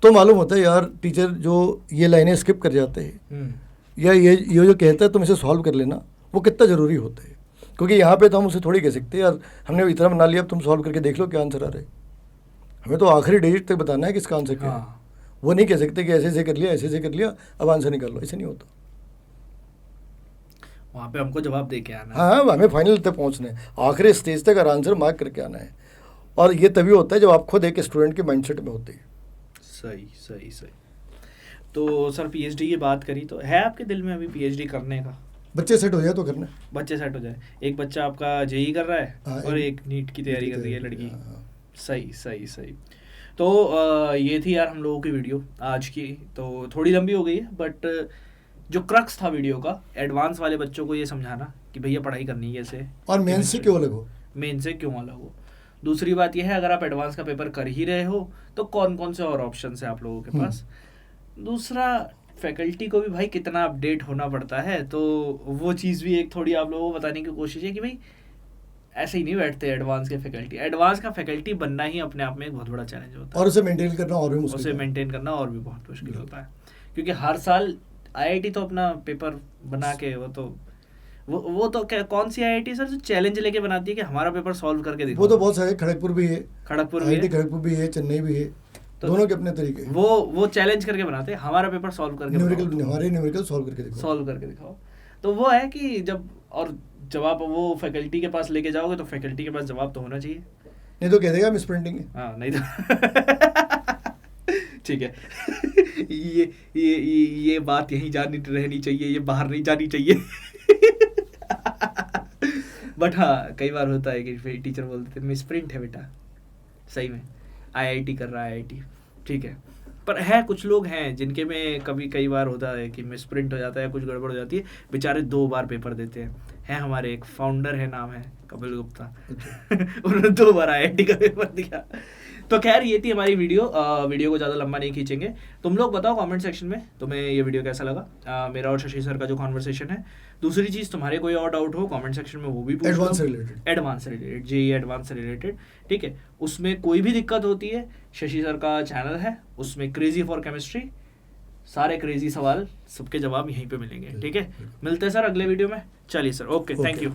तो मालूम होता है यार टीचर जो ये लाइनें स्किप कर जाते हैं या ये जो कहता है तुम इसे सॉल्व कर लेना, वो कितना ज़रूरी होता है। क्योंकि यहाँ पे तो हम उसे थोड़ी कह सकते हैं यार हमने इतना बना लिया, अब तुम सॉल्व करके देख लो क्या आंसर आ रहा है। हमें तो आखिरी डिजिट तक बताना है कि इसका आंसर क्या है। वो नहीं कह सकते कि ऐसे ऐसे कर लिया, ऐसे ऐसे कर लिया, अब आंसर निकाल लो, ऐसे नहीं होता। वहाँ पे हमको जवाब दे के आना है। हाँ, हमें फाइनल तक पहुँचना है, आखिरी स्टेज तक और आंसर मार्क करके आना है। और ये तभी होता है जब आप खुद एक स्टूडेंट के माइंडसेट में होते हैं। सही। तो सर PhD की बात करी तो है आपके दिल में अभी PhD करने का? बच्चे सेट हो जाए तो करना, बच्चे सेट हो जाए। एक बच्चा आपका JEE कर रहा है और एक नीट की तैयारी कर रही है लड़की। सही। तो ये थी यार हम लोगों की वीडियो आज की। तो थोड़ी लंबी हो गई है, बट जो क्रक्स था वीडियो का, एडवांस वाले बच्चों को ये समझाना कि भैया पढ़ाई करनी है कैसे, और मेन से क्यों अलग हो। दूसरी बात यह है, अगर आप एडवांस का पेपर कर ही रहे हो तो कौन कौन से और ऑप्शन है आप लोगों के पास। दूसरा, फैकल्टी को भी भाई कितना अपडेट होना पड़ता है, तो वो चीज़ भी एक थोड़ी आप लोगों को बताने की कोशिश है कि भाई ऐसे ही नहीं बैठते एडवांस के फैकल्टी। एडवांस का फैकल्टी बनना ही अपने आप में एक बहुत बड़ा चैलेंज होता है, और उसे मेंटेन करना और भी मुश्किल, बहुत मुश्किल होता है। क्योंकि हर साल IIT तो अपना पेपर बना के वो तो क्या, कौन सी IIT सर जो चैलेंज लेके बनाती है कि हमारा पेपर सॉल्व करके दिखाओ? वो तो बहुत सारे, खड़गपुर भी है, IIT खड़गपुर भी है, चेन्नई भी है, तो दोनों के अपने तरीके। वो चैलेंज करके बनाते हैं, हमारा पेपर सॉल्व करके न्यूमेरिकल सॉल्व करके दिखाओ। तो वो है कि जब आप वो फैकल्टी के पास लेके जाओगे तो फैकल्टी के पास जवाब तो होना चाहिए, नहीं तो कह देगा मिस प्रिंटिंग है। हाँ, नहीं तो ठीक है। ये बात यहीं जानी रहनी चाहिए, ये बाहर नहीं जानी चाहिए। बट हाँ, कई बार होता है कि टीचर बोलते थे मिस प्रिंट है बेटा, सही में IIT कर रहा है IIT, ठीक है। पर है कुछ लोग हैं जिनके में कई बार होता है कि मिस प्रिंट हो जाता है, कुछ गड़बड़ हो जाती है, बेचारे 2 बार पेपर देते हैं। हमारे एक फाउंडर है, नाम है कपिल गुप्ता। उन्होंने 2 बार IIT का पेपर दिया। तो खैर ये थी हमारी वीडियो को ज़्यादा लंबा नहीं खींचेंगे। तुम लोग बताओ कमेंट सेक्शन में तुम्हें ये वीडियो कैसा लगा, मेरा और शशि सर का जो कॉन्वर्सेशन है। दूसरी चीज़, तुम्हारे कोई और डाउट हो कमेंट सेक्शन में वो भी पूछ लो, एडवांस से रिलेटेड, JEE एडवांस से रिलेटेड, ठीक है। उसमें कोई भी दिक्कत होती है, शशि सर का चैनल है, उसमें क्रेजी फॉर केमिस्ट्री सारे क्रेजी सवाल सबके जवाब यहीं पे मिलेंगे। ठीक है, मिलते हैं सर अगले वीडियो में। चलिए सर, ओके, थैंक यू।